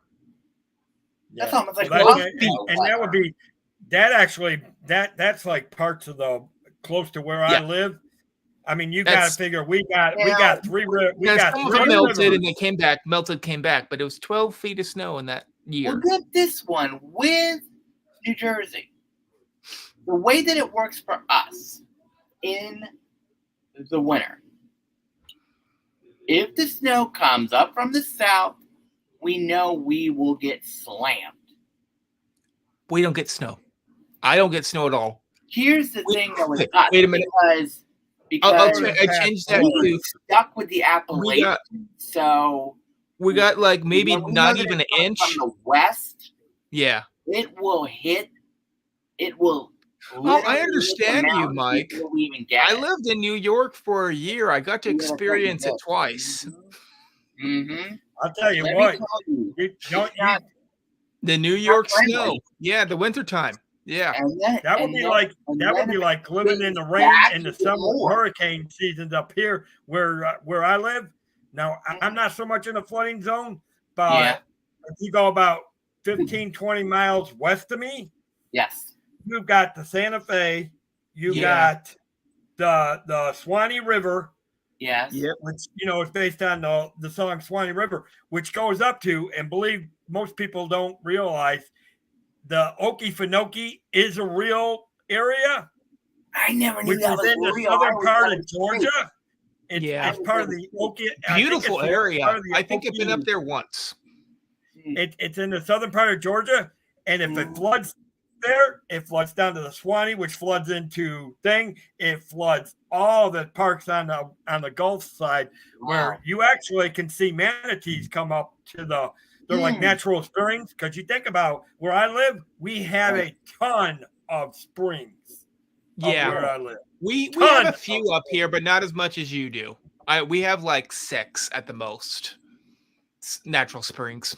That's almost like and that would be that's like parts of the close to where I live. I mean, you got to figure we got three melted and they came back, but it was 12 feet of snow in that year. Well, get this one with New Jersey. The way that it works for us in the winter, if the snow comes up from the south, we know we will get slammed. We don't get snow. I don't get snow at all. Here's the thing that was wait a minute. Because I changed that too. Stuck with the Appalachians, so we got like maybe not even an inch from the west. Yeah, it will hit. It will. Oh, I understand you, Mike. I lived in New York for a year. I got to experience it twice. I'll tell you what. The New York snow. Yeah, the wintertime. Yeah. That would be like living in the rain in the summer hurricane seasons up here where I live. Now, I'm not so much in the flooding zone, but if you go about 15, 20 miles west of me, you've got the Santa Fe, you've got the Swanee River. Which, is based on the song Swanee River, which goes up to, and believe most people don't realize, the Okefenokee is a real area. I never knew that was in the southern part of Georgia. It's part of the Okie. Beautiful area. I think I've been up there once. It's in the southern part of Georgia, and if it floods there, it floods down to the Swanee, which floods into it floods all the parks on the Gulf side, where you actually can see manatees come up to they're like natural springs. Because you think about where I live, we have a ton of springs. Where I live, we have a few up here, but not as much as you do. We have like 6 at the most natural springs.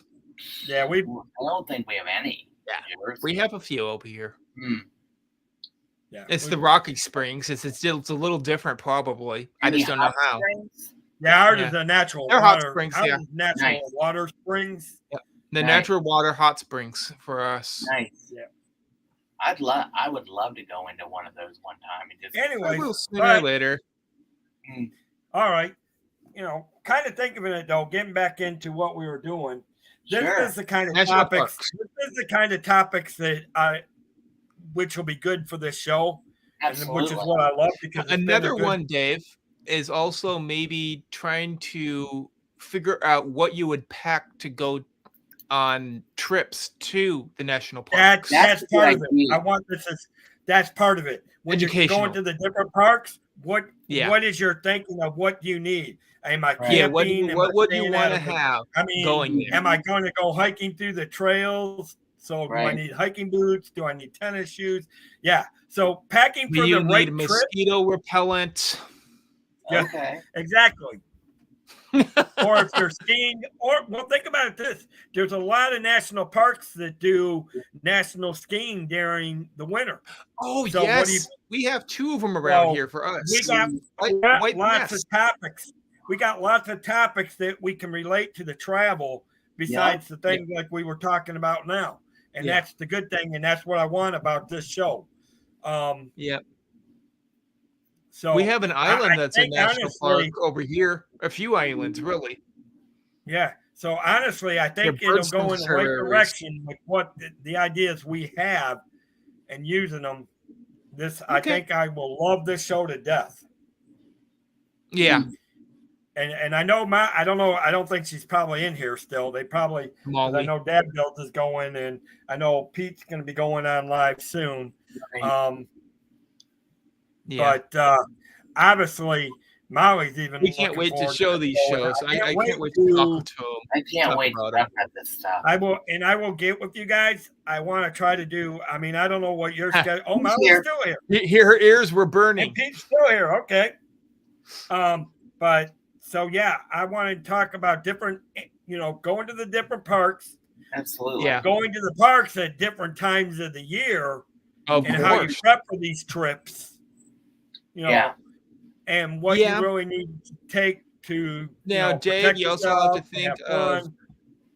Yeah, I don't think we have any. Yeah, we have a few over here. Yeah, it's the Rocky Springs. It's a little different, probably. I just don't know how. Springs? Yeah, ours is a natural. They're hot springs. Natural water springs. Yeah. The natural water hot springs for us. Nice. Yeah. I would love to go into one of those one time and just. Anyway, sooner or later. All right. Kind of thinking of it though, getting back into what we were doing. This is the kind of topics. This is the kind of topics that which will be good for this show, which is what I love. Because another one, Dave, is also maybe trying to figure out what you would pack to go on trips to the national parks. That's part of it. I want that's part of it. When you're going to the different parks, what is your thinking of what you need? Am I camping? What do you want to have? I mean, am I going to go hiking through the trails? So do I need hiking boots? Do I need tennis shoes? Yeah. So packing for the right trip. Mosquito repellent. Yeah, okay. Exactly. Or if you're skiing, think about this. There's a lot of national parks that do national skiing during the winter. Oh, so yes. We have 2 of them around here for us. We got lots of topics. We got lots of topics that we can relate to the travel besides the things like we were talking about now. And that's the good thing. And that's what I want about this show. So we have an island that's a national park over here. A few islands, really. Yeah. So honestly, I think it'll go in the right direction with what the ideas we have and using them. I think I will love this show to death. Yeah. and I know I don't know. I don't think she's probably in here still. They probably, because I know Dad Built is going, and I know Pete's going to be going on live soon. Right. But obviously, Molly's even. We can't wait to show these shows. I can't wait to talk to them. I can't wait to talk about this stuff. I will get with you guys. I want to try to do. I mean, I don't know what your schedule. Oh, Molly's still here. Her ears were burning. And Pete's still here. Okay. But so yeah, I want to talk about different. Going to the different parks. Absolutely. Yeah. Going to the parks at different times of the year. Of and course. How you prep for these trips. And what you really need to take to Dave, you also have to think of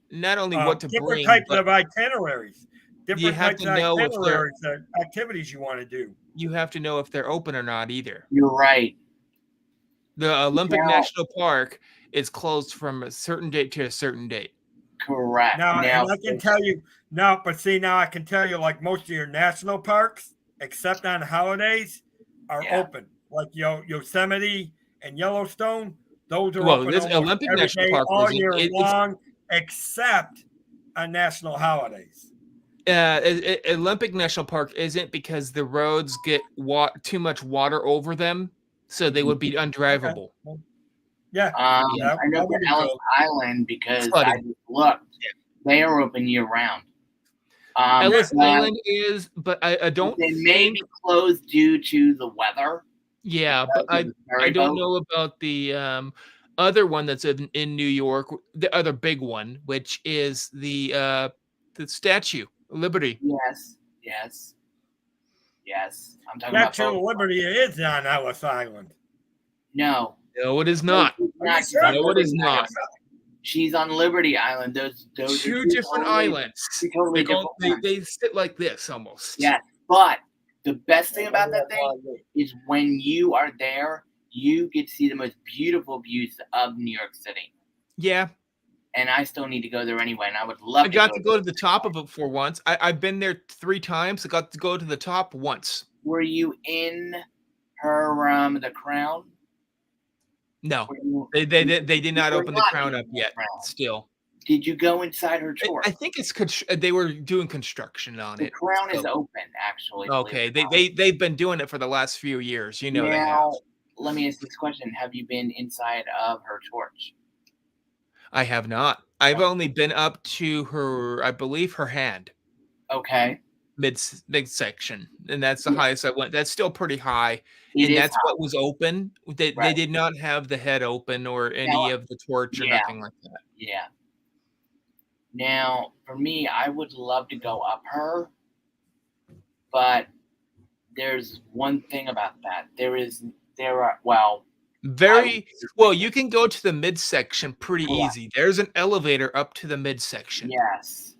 not only what to different bring, types but of itineraries, different types of itineraries, activities you want to do. You have to know if they're open or not either. You're right. The Olympic National Park is closed from a certain date to a certain date. Correct. Now I can tell you now, but see now I can tell you like most of your national parks, except on holidays, are open. Like Yosemite and Yellowstone, those are open this Olympic National Park all year long, except on national holidays. Olympic National Park isn't because the roads get too much water over them, so they would be undrivable. Okay. Yeah. I know for Ellis Island because I just looked. They are open year round. Ellis Island is, but I don't. They may be closed due to the weather. Yeah, but I don't know about the other one that's in New York, the other big one, which is the Statue of Liberty. Yes. I'm talking Statue about of Liberty is on Ellis Island. No, it is not. No, it is not. She's on Liberty Island. Those two different islands. Totally they sit like this almost. Yeah, but the best thing about that thing is when you are there, you get to see the most beautiful views of New York City. Yeah. And I still need to go there anyway, and I would love to go to the top of it for once. I've been there 3 times. I got to go to the top once. Were you in her the Crown? No. They did not open the Crown up yet still. Did you go inside her tour? I think it's they were doing construction on it. The Crown is open, actually. Okay, they've been doing it for the last few years. Now, let me ask this question: have you been inside of her torch? I have not. I've only been up to her, I believe, her hand. Okay. Midsection, and that's the highest I went. That's still pretty high, that's what was open. They did not have the head open or any of the torch or nothing like that. Yeah. Now, for me, I would love to go up her, but there's one thing about that. You can go to the midsection pretty easy. There's an elevator up to the midsection. Yes.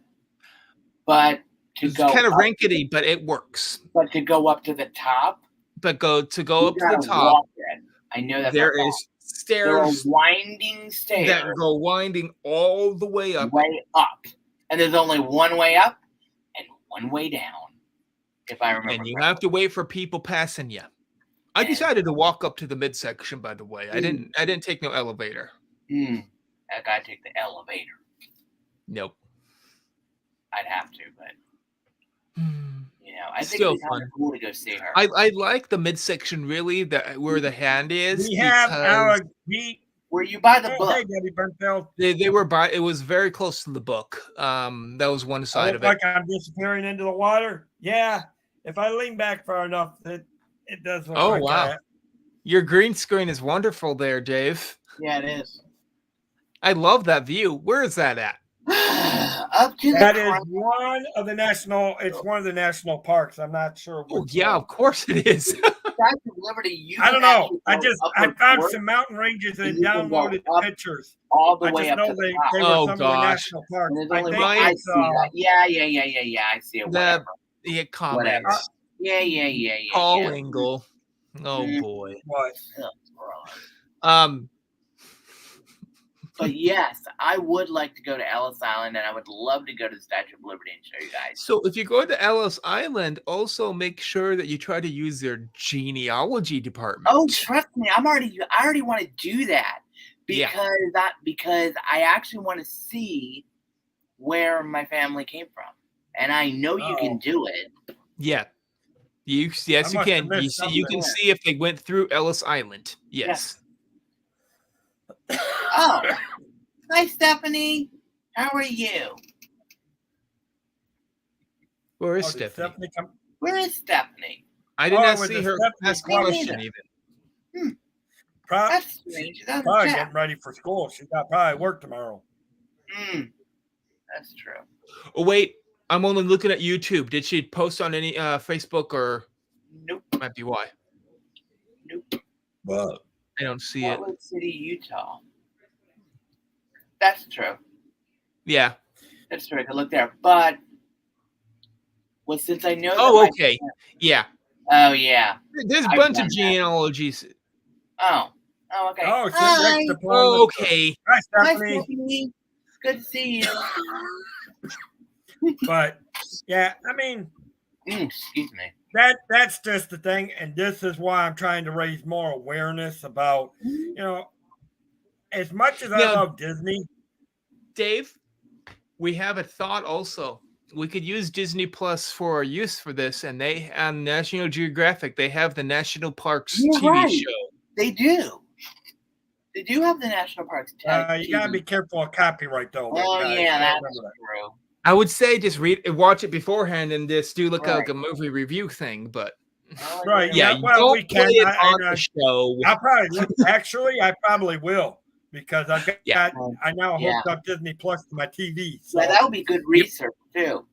But it's kind of rinkety, but it works. But to go up to the top? But up to the top. I know that there is stairs. There are winding stairs. That go winding all the way up. And there's only one way up and one way down, if I remember. And you have to wait for people passing you. I decided to walk up to the midsection, by the way. I didn't take no elevator. I gotta take the elevator. Nope. I'd have to, but I think still it's kind of cool to go see her. I like the midsection really, where the hand is. We have our Were you by the book? Hey, Debbie Burnfeld. They were by. It was very close to the book. That was one side of it. Like I'm disappearing into the water. Yeah, if I lean back far enough, it does look like wow. that. Your green screen is wonderful there, Dave. Yeah, it is. I love that view. Where is that at? Up to that is one of the national. It's one of the national parks. I'm not sure. Of course it is. Statue of Liberty. I don't know. I found some mountain ranges and downloaded the pictures. All the way up know to they the were some of the national parks. I see that. I see it. The comments. Yeah. Paul Engel. Oh boy. What? But yes, I would like to go to Ellis Island, and I would love to go to the Statue of Liberty and show you guys. So if you go to Ellis Island, also make sure that you try to use their genealogy department. Oh, trust me, I already want to do that because I actually want to see where my family came from, and I know you can do it. Yeah. Yes, you can. You can see if they went through Ellis Island. Yes. Oh, hi, Stephanie. How are you? Where is Stephanie? Where is Stephanie? I did not see her ask a question even. That's strange. Probably getting ready for school. She got probably work tomorrow. That's true. Oh wait, I'm only looking at YouTube. Did she post on any Facebook or? Nope. Might be why. Nope. But I don't see Salt Lake City, Utah. That's true. Yeah. That's true. I could look there, but since I know. Oh, okay. Yeah. Oh, yeah. There's a bunch of genealogies. Oh, okay. Oh, hi. Okay. Hi, Hi, Stephanie. Stephanie. Good to see you. But yeah, I mean, excuse me. That's just the thing, and this is why I'm trying to raise more awareness about, as much as I love Disney. Dave, we have a thought also. We could use Disney Plus for use for this, and they on National Geographic they have the National Parks TV show. They do. They do have the National Parks. You gotta be careful of copyright, though. Oh yeah, that's true. I would say just watch it beforehand, and just do like a movie review thing. But yeah, well, we can. On the show. I'll probably I probably will. Because I now hooked up Disney Plus to my TV. So. Yeah, that would be good research too.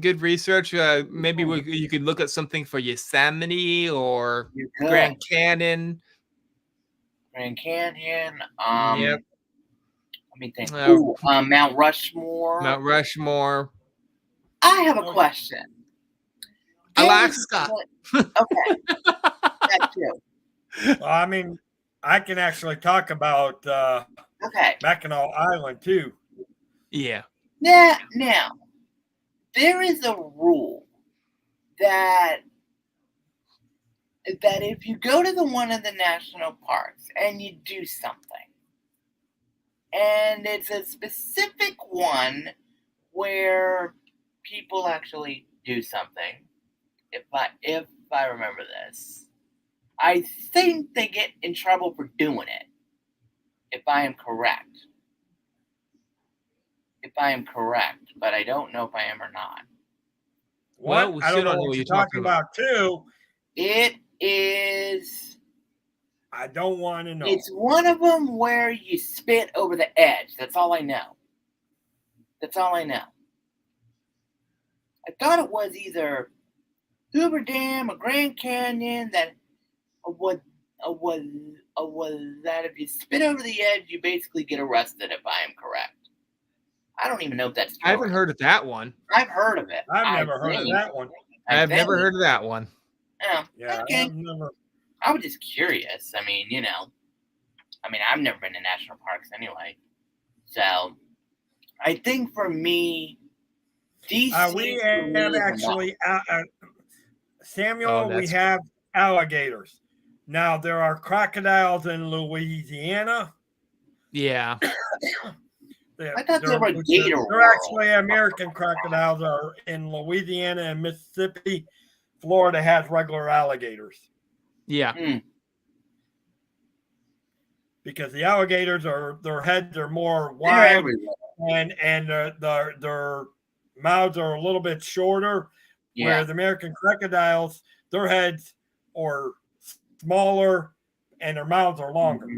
Good research. Maybe you could look at something for Yosemite or Grand Canyon. Grand Canyon. Yep. Let me think. Mount Rushmore. Mount Rushmore. I have a question. Alaska. Okay. That too. Well, I mean, I can actually talk about Mackinac Island too. Yeah. Now, there is a rule that if you go to one of the national parks and you do something, and it's a specific one where people actually do something, if I remember this, I think they get in trouble for doing it, if I am correct. But I don't know if I am or not. What? Well, I don't know what you're talking about, too. It is... I don't want to know. It's one of them where you spit over the edge. That's all I know. I thought it was either Hoover Dam or Grand Canyon that was that if you spit over the edge, you basically get arrested, if I am correct. I don't even know if that's true. I haven't heard of that one. I've heard of it. I've never heard of that one. I've never heard of that one. Yeah, okay. I was just curious. I mean, I've never been to national parks anyway. So, I think for me, DC... we have actually... Samuel, we have alligators. Now, there are crocodiles in Louisiana. Yeah. I thought they were gator. They're actually American crocodiles are in Louisiana and Mississippi. Florida has regular alligators. Yeah. Because the alligators their heads are more wide and their mouths are a little bit shorter. Yeah. Where the American crocodiles, their heads are smaller and their mouths are longer.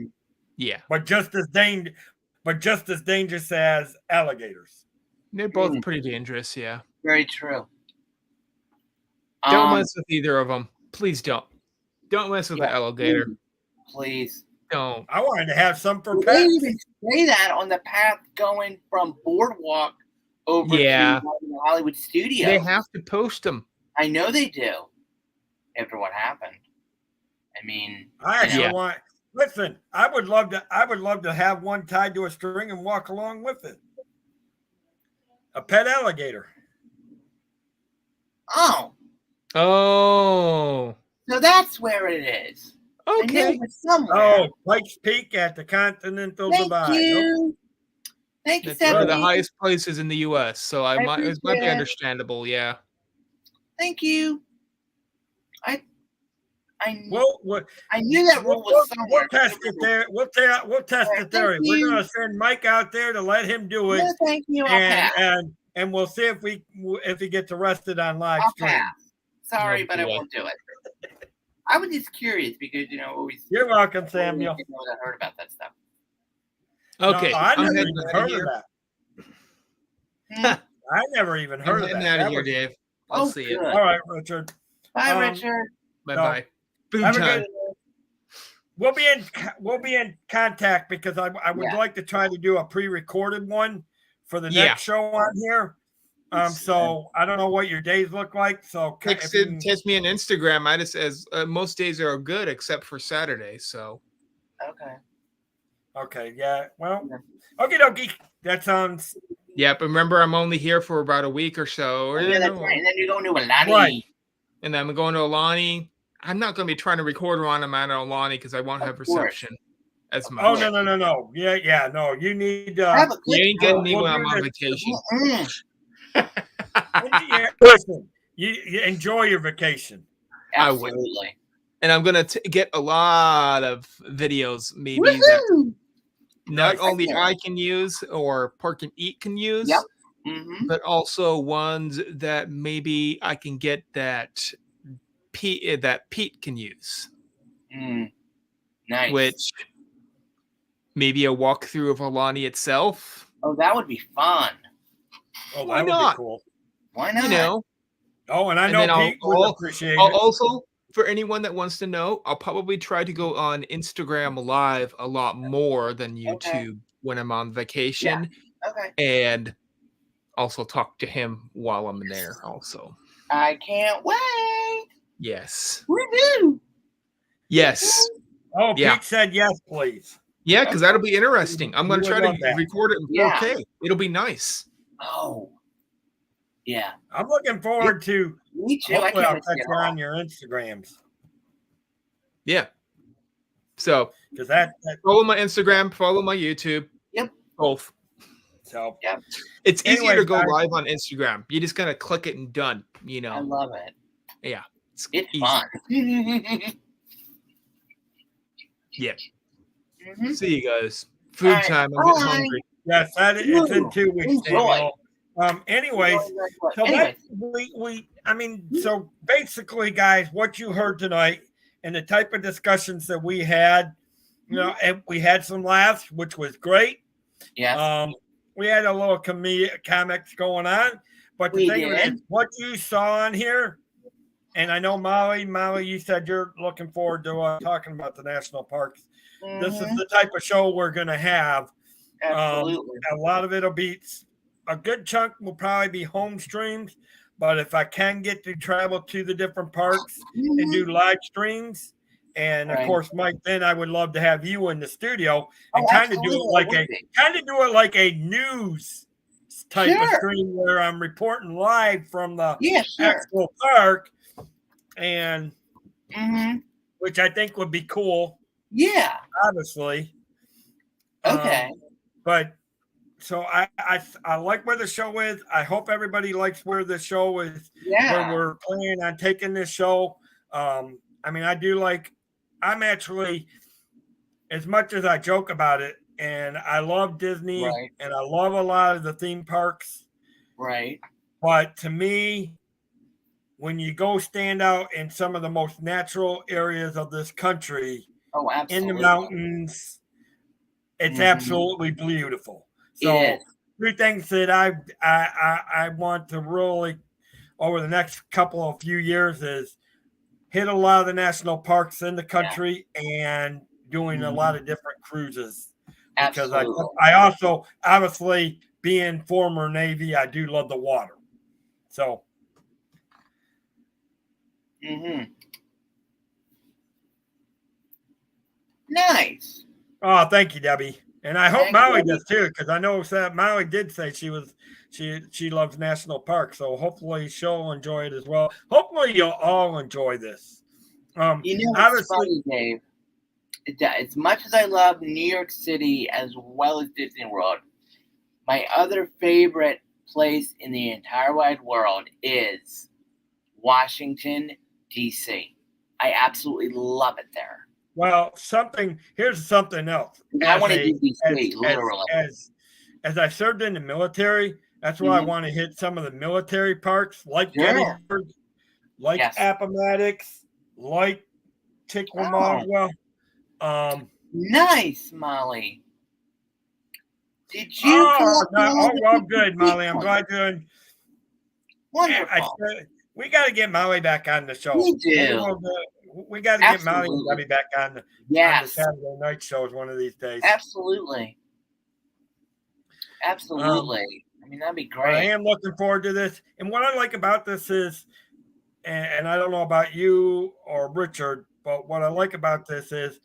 Yeah. But just as dangerous as alligators. They're both pretty dangerous, yeah. Very true. Don't mess with either of them. Please don't. Don't mess with the alligator. Please. Don't. I wanted to have some for pets. They even say that on the path going from Boardwalk over to Hollywood Studios. They have to post them. I know they do. After what happened. I mean, I actually want. Listen, I would love to have one tied to a string and walk along with it. A pet alligator. Oh. So that's where it is. Okay. I know it's somewhere. Oh, Pikes Peak at the Continental Divide. Thank you. Thank you, That's one of the Stephanie. highest places in the U.S., so it might be appreciate it. understandable. Yeah. Thank you. I Well, I knew that rule was somewhere. We'll test it there. We'll test the theory. thank We're you. going to send Mike out there to let him do it, No, thank you. I'll pass. and we'll see if he gets arrested on live I'll stream. pass. Sorry, Oh, but I boy. won't do it. I was just curious because always. You're welcome, Samuel. I heard about that stuff. Okay. No, I I'm never heading even out heard of here. of that. I never even I'm heard of heading that. out of That here, was- Dave. I'll see you. Good. All right, Richard. Bye, Richard. Bye-bye. Food Have a time. good. We'll be in contact because I would like to try to do a pre-recorded one for the next show on here. So I don't know what your days look like. So Text me on Instagram. I just as most days are good except for Saturday. So Okay. Okay. Yeah. Well. Okay. Dokie. That sounds. Yep. Remember, I'm only here for about a week or so. Yeah, that's right. And then you're going to Alani. Right. And then I'm going to Alani. I'm not going to be trying to record while I'm at Alani because I won't have reception as much. Oh no. Yeah. No, you need. You ain't getting me when I'm on vacation. Listen, you enjoy your vacation. Absolutely. And I'm gonna get a lot of videos, maybe that not only I can use or Park and Eat can use, but also ones that maybe I can get that Pete can use. Nice. Which maybe a walkthrough of Alani itself. Oh, that would be fun. Oh, Why that would not? be cool. Why not? You know. Oh, and I know Pete would appreciate it. Also, for anyone that wants to know, I'll probably try to go on Instagram Live a lot more than YouTube when I'm on vacation. Yeah. Okay. And also talk to him while I'm there also. I can't wait. Yes. Woohoo! Yes. Oh, Pete said yes, please. Yeah, because that'll be interesting. I'm going to try to record it in 4K. Yeah. It'll be nice. Oh. Yeah. I'm looking forward to. Me too. Hopefully I'll catch you on your Instagrams. Yeah. So, because that follow my Instagram, follow my YouTube. Yep. Both. So, it's easier to go live on Instagram. You just gotta click it and done. You know. I love it. Yeah. It's fun. Yeah. See you guys. Food time. I'm getting hungry. Yes, it's in 2 weeks. Anyways, so so basically, guys, what you heard tonight and the type of discussions that we had, and we had some laughs, which was great. Yeah. We had a little comics going on, but the thing is, what you saw on here, and I know Molly, you said you're looking forward to talking about the national parks. This is the type of show we're going to have. Absolutely. A lot of it'll be, a good chunk will probably be home streams, but if I can get to travel to the different parks and do live streams, and of course, Mike, then I would love to have you in the studio and kind of do it like a news type of stream where I'm reporting live from the actual park, and which I think would be cool. Yeah, obviously. Okay, but so I like where the show is. I hope everybody likes where the show is. Yeah, where we're planning on taking this show. I mean, I do like. I'm actually, as much as I joke about it, and I love Disney, and I love a lot of the theme parks. Right. But to me, when you go stand out in some of the most natural areas of this country, in the mountains, it's absolutely beautiful. So 3 things that I want to really, over the next couple of few years, is hit a lot of the national parks in the country and doing a lot of different cruises. Because I also, obviously, being former Navy, I do love the water. So. Nice. Oh, thank you, Debbie. And I hope Maui does too, because I know that Maui did say she loves national parks. So hopefully she'll enjoy it as well. Hopefully you'll all enjoy this. What's funny, Dave? as much as I love New York City as well as Disney World, my other favorite place in the entire wide world is Washington, D.C. I absolutely love it there. Well, here's something else. I want to do D.C. literally. As I served in the military, that's why I want to hit some of the military parks, like Gettysburg, like Appomattox, like Chickamauga. Nice, Molly. Did you? Well, good, Molly. I'm glad you're. Wonderful. We got to get Molly back on the show. We do. We got to get Molly and Debbie back on the Saturday night shows one of these days. Absolutely. Absolutely. I mean, that'd be great. I am looking forward to this. And what I like about this is, and I don't know about you or Richard, but what I like about this is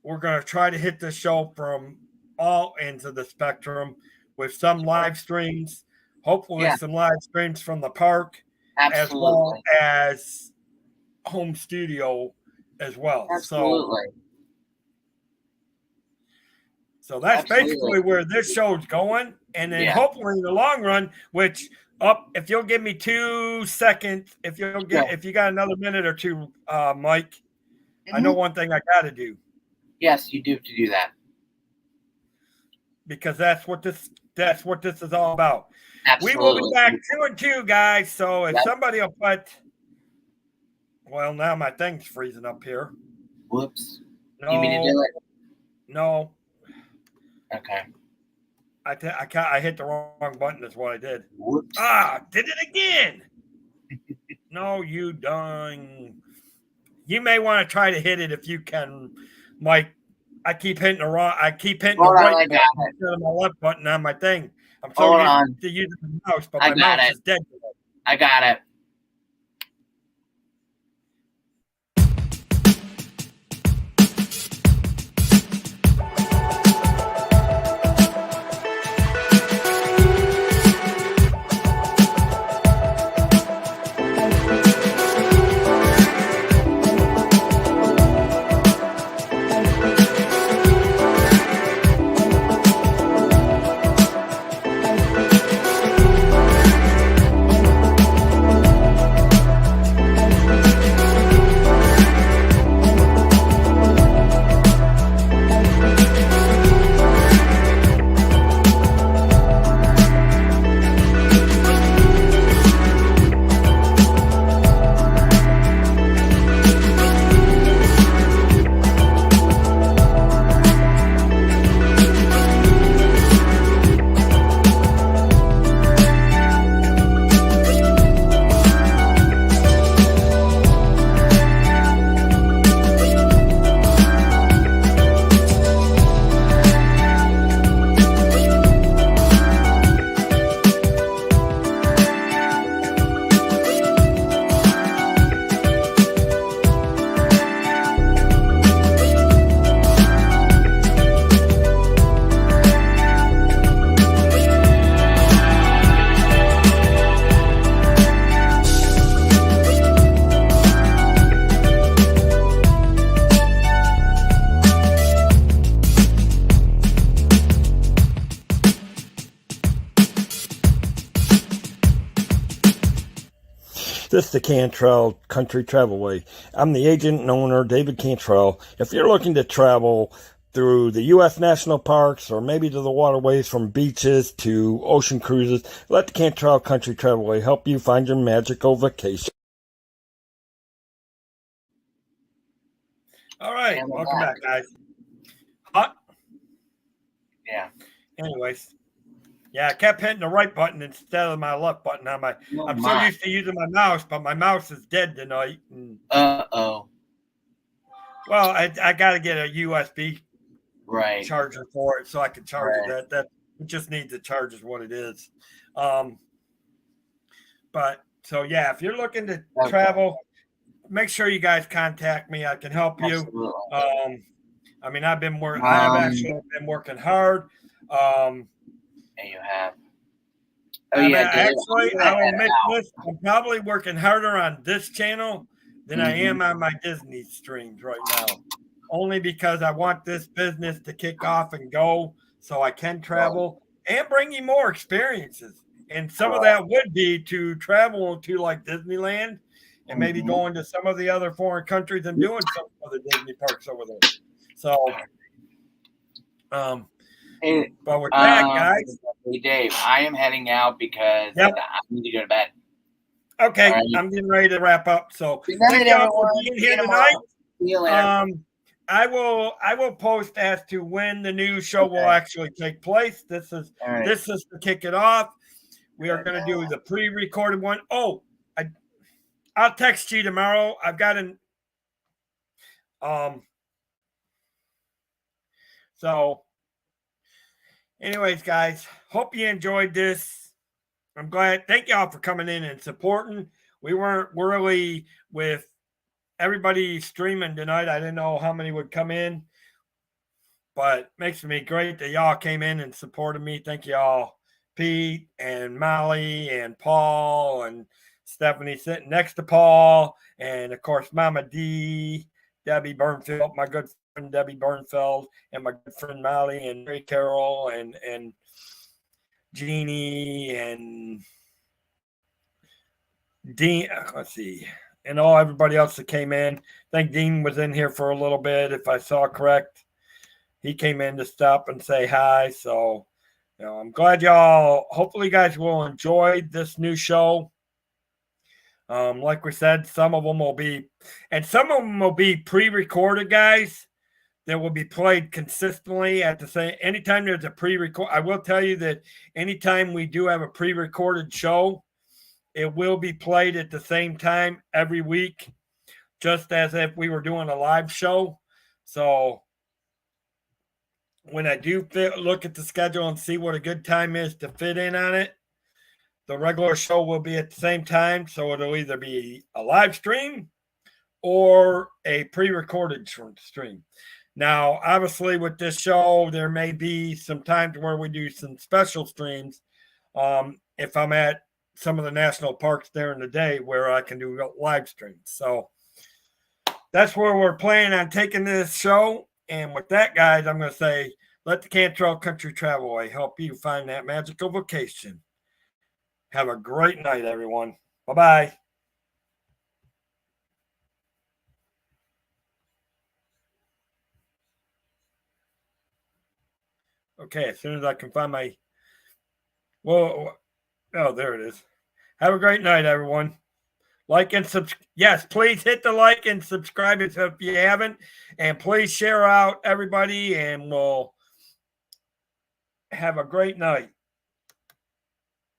we're going to try to hit the show from all ends of the spectrum with some live streams, hopefully some live streams from the park, as well as home studio as well. Absolutely. So that's basically where this show's going. And then hopefully in the long run, which if you'll give me 2 seconds, if you got another minute or two, Mike, I know one thing I got to do. Yes, you do have to do that. Because that's what this is all about. Absolutely. We will be back 2-2, guys. So if somebody will put, well, now my thing's freezing up here. Whoops. No, you mean to do it? No. Okay. I hit the wrong button. Is what I did. Whoops. Did it again. No, you done. You may want to try to hit it if you can, Mike. I keep hitting the right button instead of my left button on my thing. I'm so used to using the mouse, but my mouse is dead. I got it. This is the Cantrell Country Travelway. I'm the agent and owner, David Cantrell. If you're looking to travel through the U.S. National Parks or maybe to the waterways from beaches to ocean cruises, let the Cantrell Country Travelway help you find your magical vacation. All right, welcome back, guys. Hot? Yeah. Anyways. Yeah, I kept hitting the right button instead of my left button on my. I'm so used to using my mouse, but my mouse is dead tonight. Uh-oh. Well, I got to get a USB charger for it so I can charge it. That it just needs a charge is what it is. But so yeah, if you're looking to travel, make sure you guys contact me. I can help you. Absolutely. I mean, I've actually been working hard. You have. Actually, I will admit this. I'm probably working harder on this channel than I am on my Disney streams right now. only because I want this business to kick off and go so I can travel and bring you more experiences. And some of that would be to travel to like Disneyland and maybe going to some of the other foreign countries and doing some of the Disney parks over there. So, but with that, guys. Hey, Dave, I am heading out because I need to go to bed. Okay, right. I'm getting ready to wrap up. So thank y'all for being here tonight. See you later. I will post as to when the new show will actually take place. This is to kick it off. We are going to do the pre-recorded one. Oh, I'll text you tomorrow. I've got an so anyways, guys, hope you enjoyed this. I'm glad. Thank y'all for coming in and supporting. We weren't really with everybody streaming tonight. I didn't know how many would come in, but it makes me great that y'all came in and supported me. Thank y'all, Pete and Molly and Paul and Stephanie sitting next to Paul, and of course Mama D, Debbie Burnfield, my good friend Debbie Burnfield, and my good friend Molly and Mary Carol and Jeannie and Dean. Let's see. And everybody else that came in. I think Dean was in here for a little bit, if I saw correct. He came in to stop and say hi. So, I'm glad y'all, hopefully you guys will enjoy this new show. Like we said, some of them will be pre-recorded, guys. That will be played consistently at the same, anytime there's a pre-record. I will tell you that anytime we do have a pre-recorded show, it will be played at the same time every week, just as if we were doing a live show. So when I do look at the schedule and see what a good time is to fit in on it, the regular show will be at the same time. So it'll either be a live stream or a pre-recorded stream. Now, obviously, with this show, there may be some times where we do some special streams. If I'm at some of the national parks during the day where I can do live streams. So that's where we're planning on taking this show. And with that, guys, I'm going to say, let the Cantrell Country Travelway help you find that magical vacation. Have a great night, everyone. Bye-bye. Okay, as soon as I can find my... Well, oh, there it is. Have a great night, everyone. Like and subscribe. Yes, please hit the like and subscribe if you haven't. And please share out everybody, and we'll have a great night.